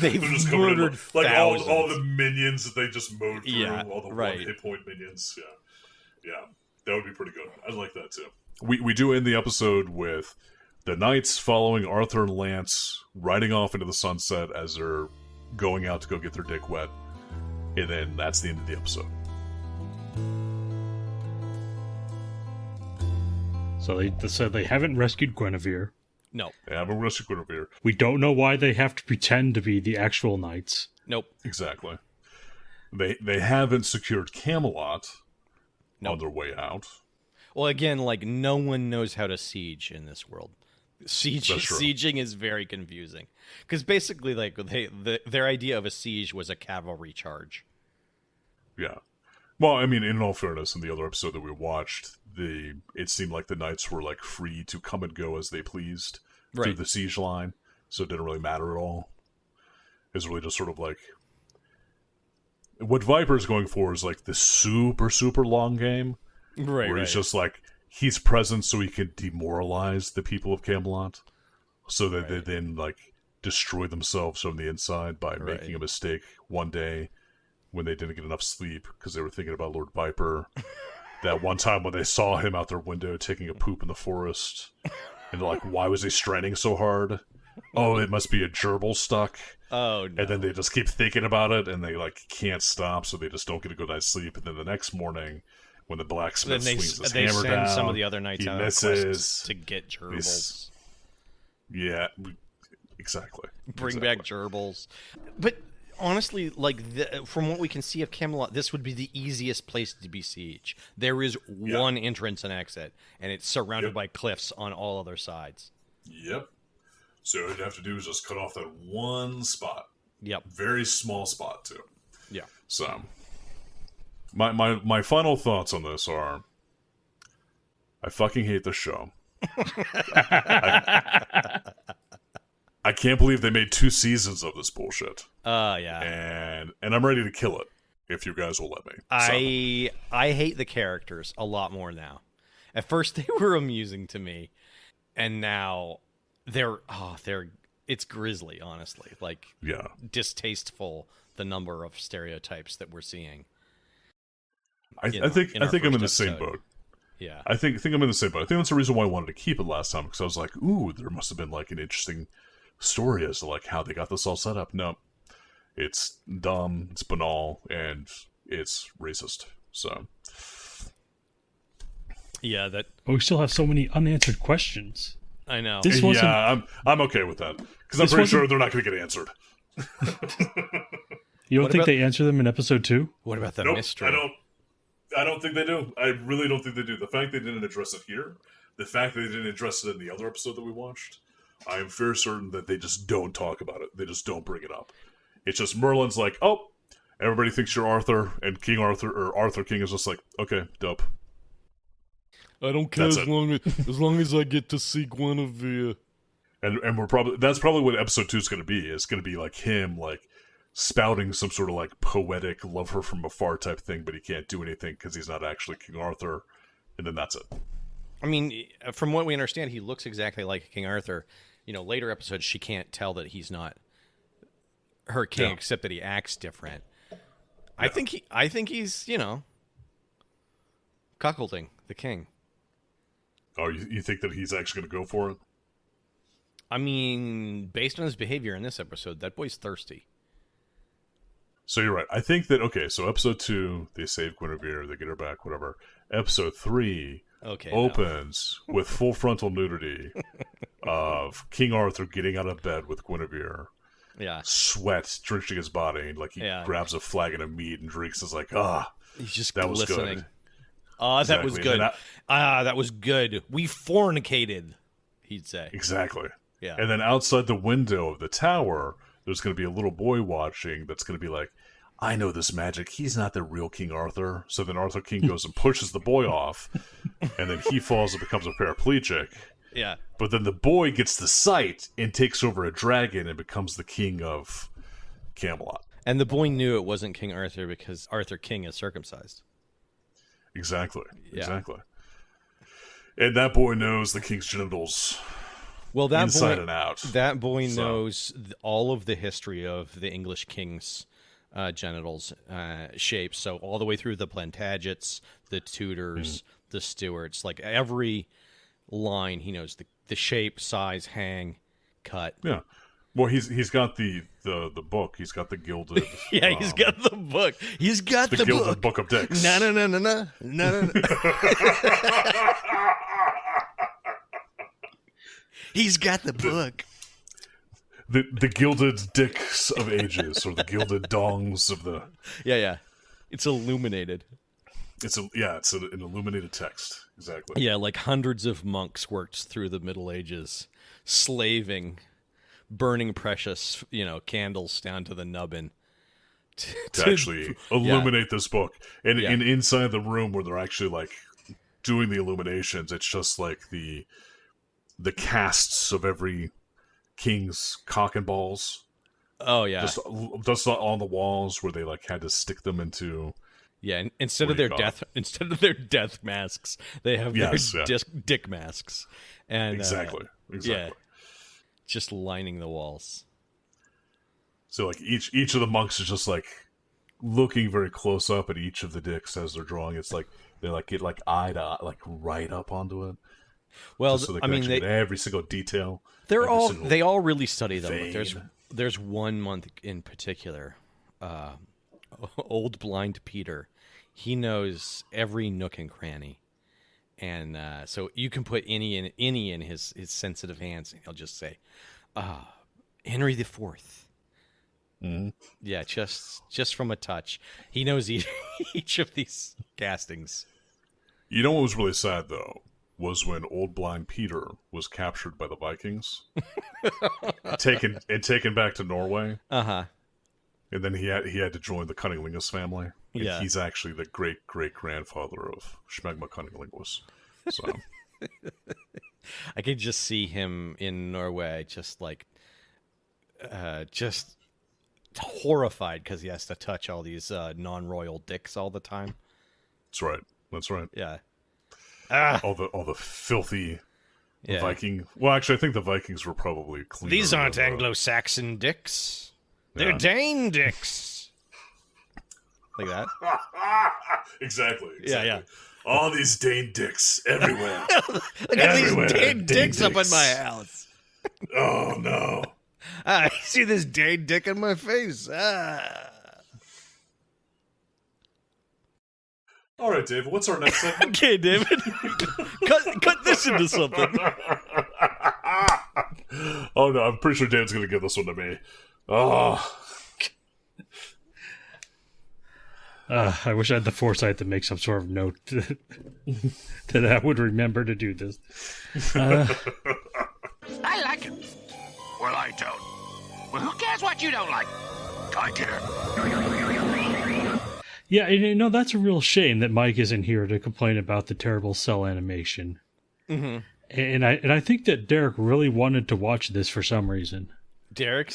they've just murdered like thousands. all the minions that they just mowed through, all the right. 1 hit point minions. Yeah, that would be pretty good. I like that too. We do end the episode with the knights following Arthur and Lance riding off into the sunset as they're going out to go get their dick wet. And then that's the end of the episode. So they said they haven't rescued Guinevere. No. They haven't rescued Guinevere. We don't know why they have to pretend to be the actual knights. Nope. Exactly. They haven't secured Camelot on their way out. Well, again, like no one knows how to siege in this world. Sieging is very confusing because basically, like their idea of a siege was a cavalry charge. Yeah. Well, I mean, in all fairness, in the other episode that we watched, it seemed like the knights were like free to come and go as they pleased through the siege line, so it didn't really matter at all. It's really just sort of like what Viper's going for is like this super, super long game. Where he's just like, he's present so he can demoralize the people of Camelot so that they then like destroy themselves from the inside by making a mistake one day when they didn't get enough sleep because they were thinking about Lord Viper. That one time when they saw him out their window taking a poop in the forest and they're like, why was he straining so hard? Oh, it must be a gerbil stuck. Oh, no. And then they just keep thinking about it and they like can't stop, so they just don't get a good night's sleep. And then the next morning, when the blacksmith swings his hammer down, some of the other knights out misses to get gerbils. Yeah, exactly. Bring back gerbils. But honestly, like from what we can see of Camelot, this would be the easiest place to besiege. There is one entrance and exit, and it's surrounded by cliffs on all other sides. Yep. So what you have to do is just cut off that one spot. Yep. Very small spot too. Yeah. So my final thoughts on this are, I fucking hate this show. I can't believe they made 2 seasons of this bullshit. Yeah. And I'm ready to kill it, if you guys will let me. I hate the characters a lot more now. At first they were amusing to me, and now it's grisly, honestly. Like, distasteful, the number of stereotypes that we're seeing. I think I'm in the same boat. Yeah. I think I'm in the same boat. I think that's the reason why I wanted to keep it last time, because I was like, ooh, there must have been like an interesting story as to like how they got this all set up. No. It's dumb, it's banal, and it's racist. So yeah, that we still have so many unanswered questions. I know. I'm okay with that, because I'm pretty sure they're not going to get answered. You don't think they answer them in episode 2? What about the nope, mystery? I don't think they do. I really don't think they do. The fact they didn't address it here, the fact that they didn't address it in the other episode that we watched, I am fair certain that they just don't talk about it. They just don't bring it up. It's just Merlin's like, oh, everybody thinks you're Arthur, and King Arthur, or Arthur King is just like, okay, dope. I don't care as long as I get to see Guinevere. And that's probably what episode 2 is going to be. It's going to be like him, like, spouting some sort of like poetic love her from afar type thing, but he can't do anything because he's not actually King Arthur, and then that's it. I mean, from what we understand, he looks exactly like King Arthur. You know, later episodes she can't tell that he's not her king, except that he acts different. Yeah. I think he's, you know, cuckolding the king. Oh, you think that he's actually going to go for it? I mean, based on his behavior in this episode, that boy's thirsty. So you're right. I think that, okay, so episode 2, they save Guinevere, they get her back, whatever. Episode 3 opens with full frontal nudity of King Arthur getting out of bed with Guinevere. Yeah. Sweat drenching his body, like he grabs a flagon of meat and drinks. Is like, he's just that glistening. Was good. That was good. That was good. We fornicated, he'd say. Exactly. Yeah. And then outside the window of the tower, there's going to be a little boy watching that's going to be like, I know this magic. He's not the real King Arthur. So then Arthur King goes and pushes the boy off, and then he falls and becomes a paraplegic. Yeah. But then the boy gets the sight and takes over a dragon and becomes the king of Camelot. And the boy knew it wasn't King Arthur because Arthur King is circumcised. Exactly. Yeah. Exactly. And that boy knows the king's genitals That inside boy, and out. That boy knows all of the history of the English king's genitals shapes. So all the way through the Plantagenets, the Tudors, the Stuarts, like every line he knows the shape, size, hang, cut. Yeah. Well, he's got the book. He's got the gilded. Yeah, he's got the book. He's got the gilded book of dicks. No. He's got the book. The gilded dicks of ages, or the gilded dongs of the. Yeah. It's illuminated. It's an illuminated text. Exactly. Yeah, like hundreds of monks worked through the Middle Ages, slaving, burning precious, candles down to the nubbin to actually illuminate this book. And inside the room where they're actually like doing the illuminations, it's just like the casts of every king's cock and balls. Oh yeah, just on the walls where they like had to stick them into. Yeah, instead of their death masks, they have their dick masks. And exactly. Yeah, just lining the walls. So like each of the monks is just like looking very close up at each of the dicks as they're drawing. It's like they like get like eye to eye, like right up onto it. Well, so they can get every single detail. They all really study them. Vein. There's one monk in particular, Old Blind Peter. He knows every nook and cranny, and so you can put any in his sensitive hands, and he'll just say, Henry the Fourth. Mm-hmm. Yeah, just from a touch, he knows each of these castings. You know what was really sad though was when Old Blind Peter was captured by the Vikings, taken back to Norway. Uh-huh. And then he had to join the Cunnilingus family. And yeah, he's actually the great grandfather of Schmegma Cunnilingus. So I could just see him in Norway, just horrified because he has to touch all these non-royal dicks all the time. That's right. Yeah. All the filthy Viking. Well, actually, I think the Vikings were probably cleaner. These aren't Anglo-Saxon dicks. They're Dane dicks. Like that. Exactly. Yeah. All these Dane dicks everywhere. Look at these Dane dicks up in my house. Oh no! I see this Dane dick in my face. All right, David. What's our next segment? Okay, David. cut this into something. Oh no! I'm pretty sure David's going to give this one to me. Oh. I wish I had the foresight to make some sort of note that I would remember to do this. I like it. Well, I don't. Well, who cares what you don't like? I care. Yeah, and that's a real shame that Mike isn't here to complain about the terrible cell animation. Mm-hmm. And I think that Derek really wanted to watch this for some reason. Derek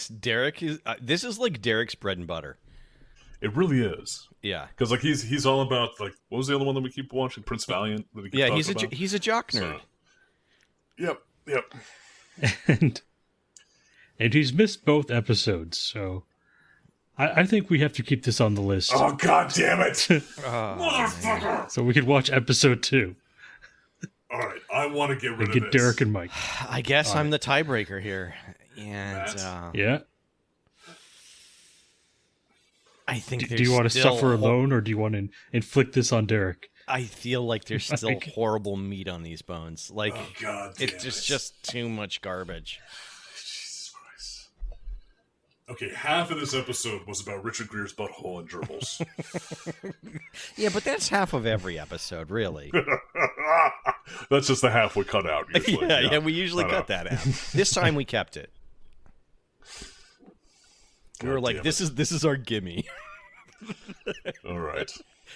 is this is like Derek's bread and butter. It really is. Yeah, because like he's all about like what was the other one that we keep watching? Prince Valiant. That he's a jock nerd. So, yep. And he's missed both episodes, so I think we have to keep this on the list. Oh God damn it, motherfucker! So we could watch episode 2. All right, I want to get rid of this. Get Derek and Mike. I guess I'm the tiebreaker here, and yeah. I think. Do you want to suffer alone, or do you want to inflict this on Derek? I feel like there's still horrible meat on these bones. Like, oh God, it's just too much garbage. Jesus Christ. Okay, half of this episode was about Richard Grere's butthole and gerbils. Yeah, but that's half of every episode, really. That's just the half we cut out. Usually. Yeah, we usually cut that out. This time we kept it. We were like, this is our gimme. All right.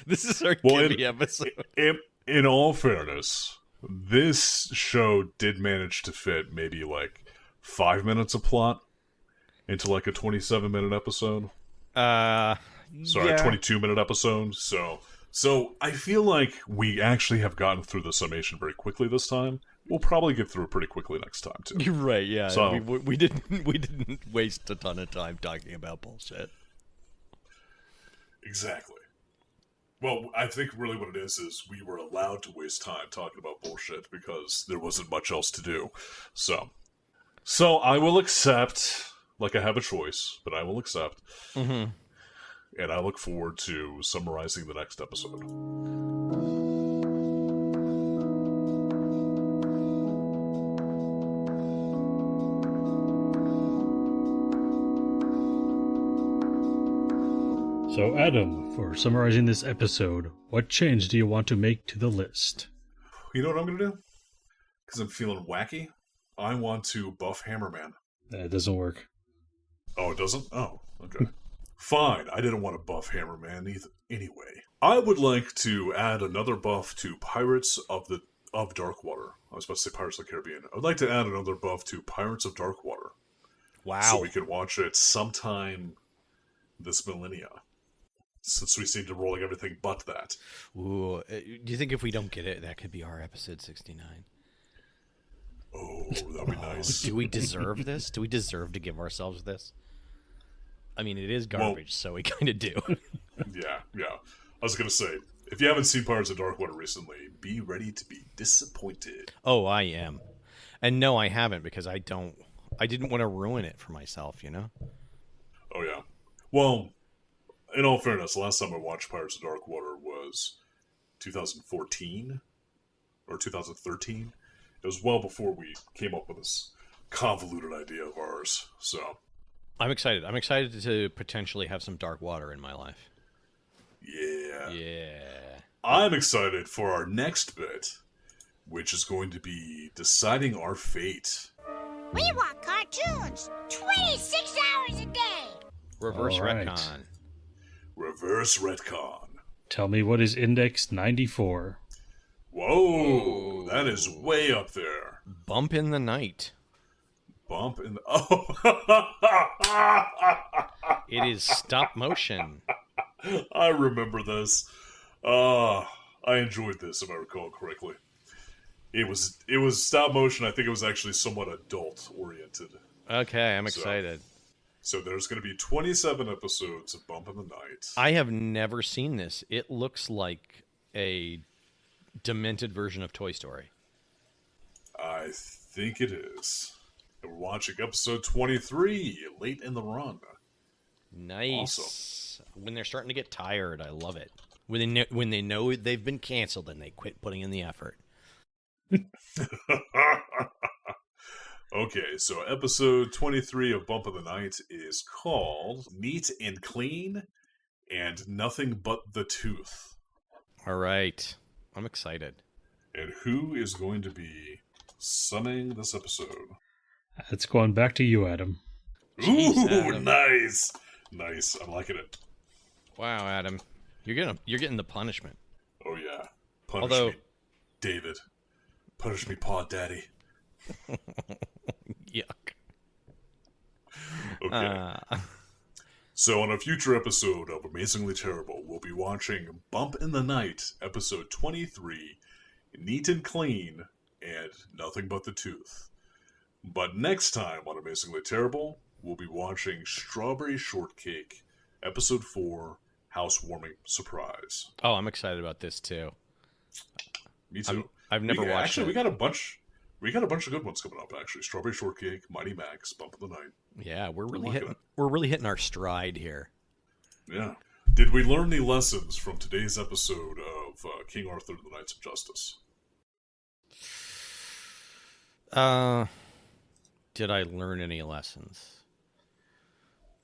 This is our Well, Gibby episode. In all fairness, this show did manage to fit maybe like 5 minutes of plot into like a 27-minute episode. Sorry, Yeah. 22-minute episode. So I feel like we actually have gotten through the summation very quickly this time. We'll probably get through it pretty quickly next time too. You're right. Yeah. So- we didn't waste a ton of time talking about bullshit. Exactly. Well, I think really what it is we were allowed to waste time talking about bullshit because there wasn't much else to do. So I will accept, like I have a choice, but I will accept. Mm-hmm. And I look forward to summarizing the next episode. So, Adam, for summarizing this episode, what change do you want to make to the list? You know what I'm going to do? Because I'm feeling wacky. I want to buff Hammerman. That doesn't work. Oh, it doesn't? Oh, okay. Fine, I didn't want to buff Hammerman either. Anyway, I would like to add another buff to Pirates of Darkwater. I was about to say Pirates of the Caribbean. I would like to add another buff to Pirates of Darkwater. Wow. So we could watch it sometime this millennia. Since we seem to be rolling everything but that. Ooh, do you think if we don't get it, that could be our episode 69? Oh, that'd be nice. Do we deserve this? Do we deserve to give ourselves this? I mean, it is garbage, so we kind of do. Yeah. I was going to say, if you haven't seen Pirates of Darkwater recently, be ready to be disappointed. Oh, I am. And no, I haven't, because I didn't want to ruin it for myself, you know? Oh, yeah. Well, in all fairness, the last time I watched Pirates of Darkwater was 2014 or 2013. It was well before we came up with this convoluted idea of ours. So I'm excited. I'm excited to potentially have some dark water in my life. yeah. Yeah. I'm excited for our next bit, which is going to be deciding our fate. We want cartoons 26 hours a day. Reverse All right. retcon. Reverse retcon. Tell me what is Index 94? Whoa, that is way up there. Bump in the night. Bump in the... Oh. It is stop motion. I remember this. I enjoyed this, if I recall correctly. It was stop motion. I think it was actually somewhat adult oriented. Okay, I'm excited. So there's going to be 27 episodes of Bump in the Night. I have never seen this. It looks like a demented version of Toy Story. I think it is. And we're watching episode 23, late in the run. Nice. Awesome. When they're starting to get tired, I love it. When they know they've been canceled and they quit putting in the effort. Okay, so episode 23 of Bump of the Night is called Neat and Clean and Nothing But the Tooth. All right. I'm excited. And who is going to be summing this episode? It's going back to you, Adam. Jeez, Ooh, Adam. nice. Nice. I'm liking it. Wow, Adam. You're getting the punishment. Oh, yeah. Punish Although- me, David. Punish me, Paw Daddy. Yuck. Okay. So on a future episode of Amazingly Terrible, we'll be watching Bump in the Night, episode 23, Neat and Clean, and Nothing But the Tooth. But next time on Amazingly Terrible, we'll be watching Strawberry Shortcake, episode 4, Housewarming Surprise. Oh, I'm excited about this too. Me too. I've never watched Actually, it. we got a bunch of good ones coming up, actually. Strawberry Shortcake, Mighty Max, Bump in the Night. Yeah, we're really liking hitting our stride here. Yeah. Did we learn any lessons from today's episode of King Arthur and the Knights of Justice? Did I learn any lessons?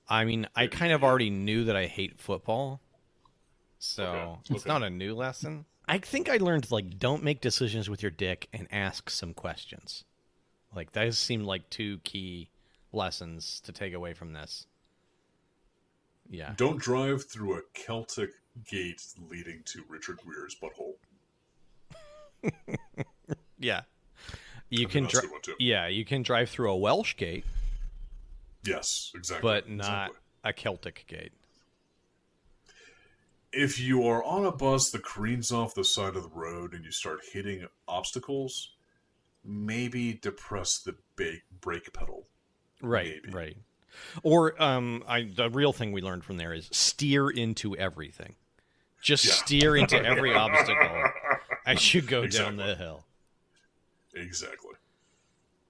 I mean, I kind of already knew that I hate football, so it's not a new lesson. I think I learned, like, don't make decisions with your dick and ask some questions. Like, those seem like two key lessons to take away from this. Yeah. Don't drive through a Celtic gate leading to Richard Greer's butthole. Yeah. You I can think that's a good one, too. Yeah, you can drive through a Welsh gate, Yes, exactly. but not Exactly. a Celtic gate. If you are on a bus that careens off the side of the road and you start hitting obstacles, maybe depress the brake pedal. Right, Maybe. right. Or the real thing we learned from there is steer into everything. Just steer into every obstacle as you go down the hill. Exactly.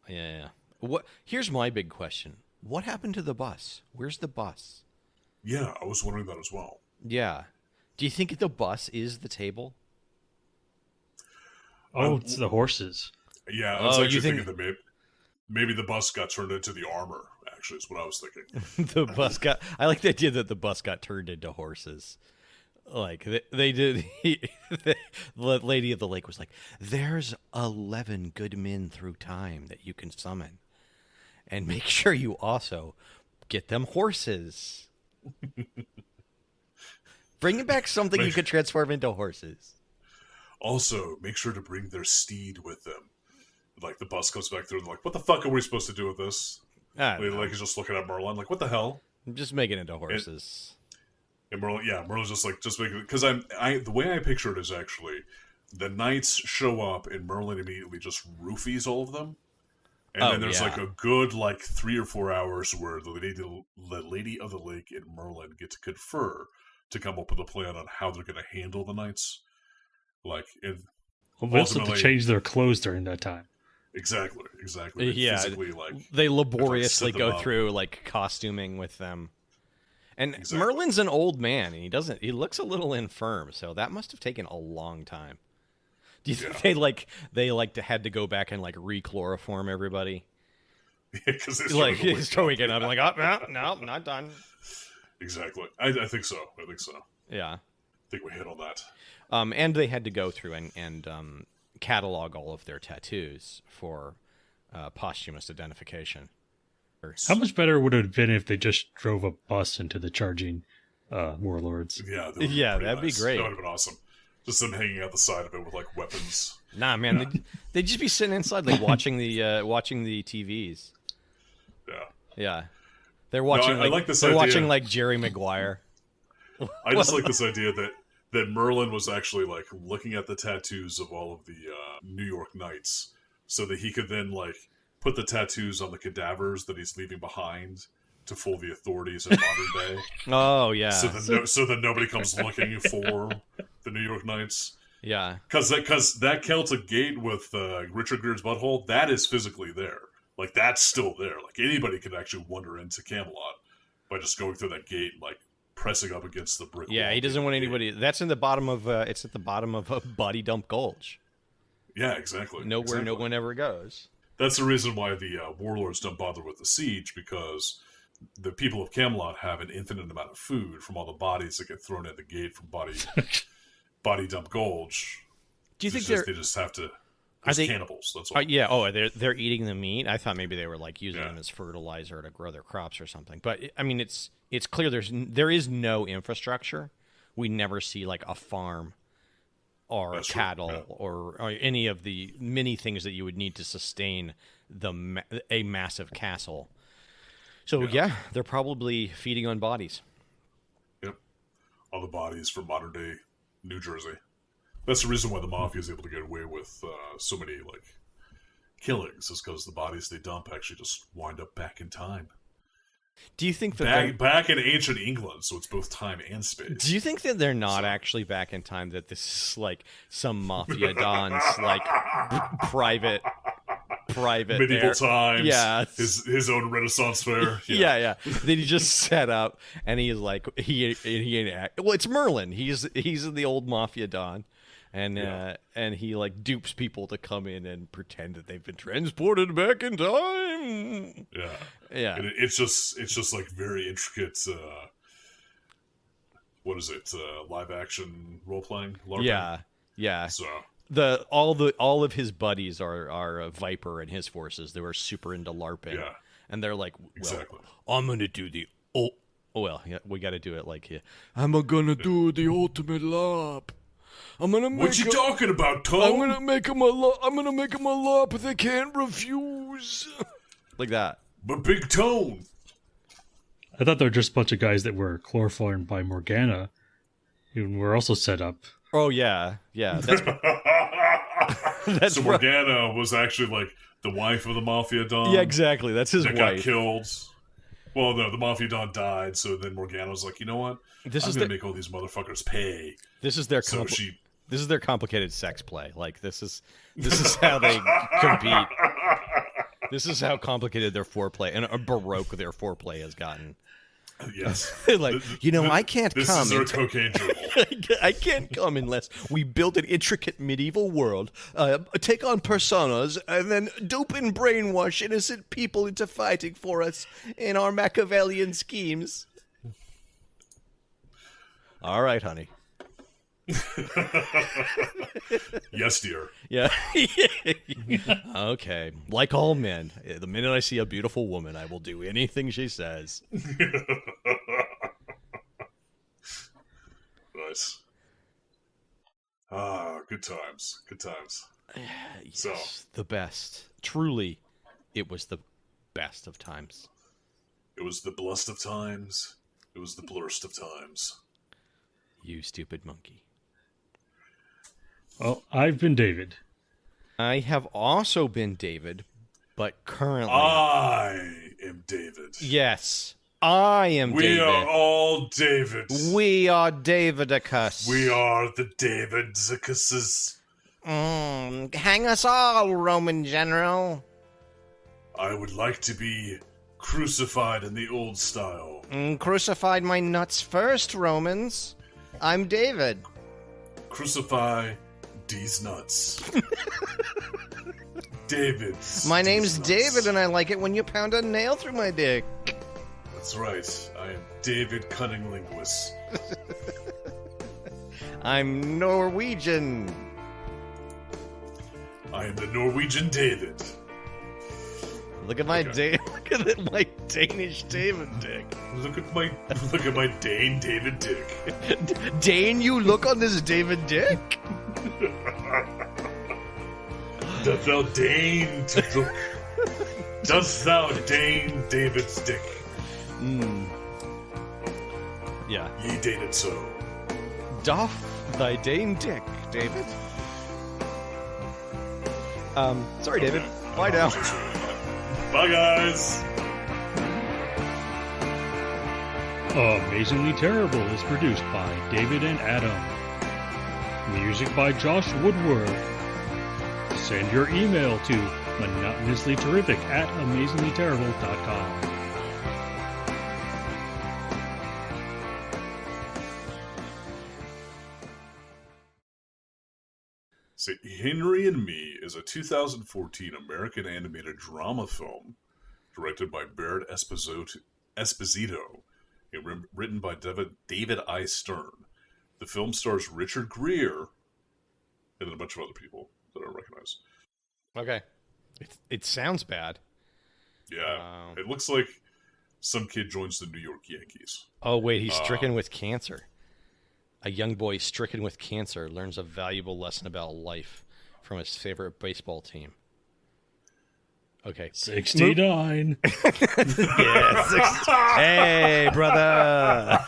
Yeah. Here's my big question. What happened to the bus? Where's the bus? Yeah, I was wondering that as well. Yeah. Do you think the bus is the table? Oh, it's the horses. Yeah, I was you actually think- thinking that maybe the bus got turned into the armor, actually, is what I was thinking. The bus got... I like the idea that the bus got turned into horses. Like, they did... the Lady of the Lake was like, there's 11 good men through time that you can summon. And make sure you also get them horses. Bring back something you could transform into horses. Also, make sure to bring their steed with them. Like, the bus comes back through and they're like, what the fuck are we supposed to do with this? Like, he's just looking at Merlin, like, what the hell? Just make it into horses. And Merlin's just like, just make it, because the way I picture it is actually, the knights show up and Merlin immediately just roofies all of them. And then there's like a good 3 or 4 hours where the Lady of the Lake and Merlin get to confer to come up with a plan on how they're going to handle the knights. Like, and Well, they also have to change their clothes during that time. Exactly. Yeah, physically, they laboriously set them go up. through costuming with them. And Exactly. Merlin's an old man, and he looks a little infirm, so that must have taken a long time. Do you think they had to go back and re-chloroform everybody? Yeah, because It's totally getting up. I'm like, oh, no, not done. Exactly. I think so. Yeah. I think we hit on that. And they had to go through and catalog all of their tattoos for posthumous identification. How much better would it have been if they just drove a bus into the charging warlords? Yeah, that'd be great. That would have been awesome. Just them hanging out the side of it with weapons. Nah, man, they'd just be sitting inside watching the TVs. Yeah. Yeah, they're watching. I like this they're idea. watching Jerry Maguire. I just like this idea that Merlin was actually looking at the tattoos of all of the New York Knights, so that he could then put the tattoos on the cadavers that he's leaving behind to fool the authorities in modern day. Oh yeah. So that nobody comes looking for the New York Knights. Yeah. Because that Celtic gate with Richard Greer's butthole, that is physically there. That's still there. Anybody could actually wander into Camelot by just going through that gate, pressing up against the brick wall. Yeah, he doesn't want anybody. That's in the bottom of. It's at the bottom of a Body Dump Gulch. Yeah, exactly. Nowhere, no one ever goes. That's the reason why the warlords don't bother with the siege, because the people of Camelot have an infinite amount of food from all the bodies that get thrown at the gate from Body Dump Gulch. Do you think they just have to? They're cannibals. That's all. Yeah. Oh, they're eating the meat. I thought maybe they were using them as fertilizer to grow their crops or something. But I mean, it's clear there is no infrastructure. We never see a farm or That's cattle true, yeah. or any of the many things that you would need to sustain a massive castle. So yeah, they're probably feeding on bodies. Yep, all the bodies from modern day New Jersey. That's the reason why the mafia is able to get away with so many killings, is because the bodies they dump actually just wind up back in time. Do you think that back in ancient England, so it's both time and space? Do you think that they're not actually back in time? That this is some mafia don's private medieval times? Yeah, his own Renaissance fair. Yeah. Then he just set up, and he's he ain't act. Well, it's Merlin. He's the old mafia don. And and he dupes people to come in and pretend that they've been transported back in time. Yeah. And it's just very intricate. What is it? Live action role playing. Yeah. So all of his buddies are Viper and his forces. They were super into LARPing. Yeah. And they're exactly. I'm gonna do the Oh, well, yeah, we got to do it like here. I'm gonna do the ultimate lap. I'm gonna make What you talking about, Tom? I'm gonna make him a lap they can't refuse. Like that. But Big Tone. I thought they were just a bunch of guys that were chloroformed by Morgana, who were also set up. Oh, yeah. Yeah. That's So Morgana was actually like the wife of the Mafia Don. Yeah, exactly. That's his that wife. got killed. Well, no, the Mafia Don died, so then Morgana was like, you know what? I'm going to make all these motherfuckers pay. This is their this is their complicated sex play. Like, this is how they compete. This is how complicated their foreplay and baroque their foreplay has gotten. Yes. Like, I can't this come. This is their cocaine dribble. I can't come unless we build an intricate medieval world, take on personas, and then dupe and brainwash innocent people into fighting for us in our Machiavellian schemes. All right, honey. Yes, dear. Yeah. Okay. Like all men, the minute I see a beautiful woman, I will do anything she says. Nice. Ah, good times. Good times. Yes, So, the best. Truly, it was the best of times. it was the blessed of times. It was the blurst of times. You stupid monkey. Well, I've been David. I have also been David, but currently... I am David. Yes, I am We David. are all David. We are Davidicus. We are the Davidicuses. Hang us all, Roman general. I would like to be crucified in the old style. Crucified my nuts first, Romans. I'm David. Crucify these nuts. David. My name's David, and I like it when you pound a nail through my dick. That's right. I am David Cunning Linguist. I'm Norwegian. I am the Norwegian David. Look at my my Danish David dick. Look at my Dane David dick. Dane, you look on this David dick? Dost thou deign to look? Dost thou deign David's dick? Yeah. Ye deign it so. Doff thy Dane dick, David. Sorry, David. Okay. Bye now. Bye, guys. Amazingly Terrible is produced by David and Adam. Music by Josh Woodward. Send your email to monotonouslyterrific@amazinglyterrible.com. See, Henry and Me is a 2014 American animated drama film directed by Barrett Esposito and written by David I. Stern. The film stars Richard Gere and then a bunch of other people that I recognize. Okay. It sounds bad. Yeah, it looks like some kid joins the New York Yankees. Oh, wait, he's stricken with cancer. A young boy stricken with cancer learns a valuable lesson about life from his favorite baseball team. Okay. 69. Yeah, hey, brother.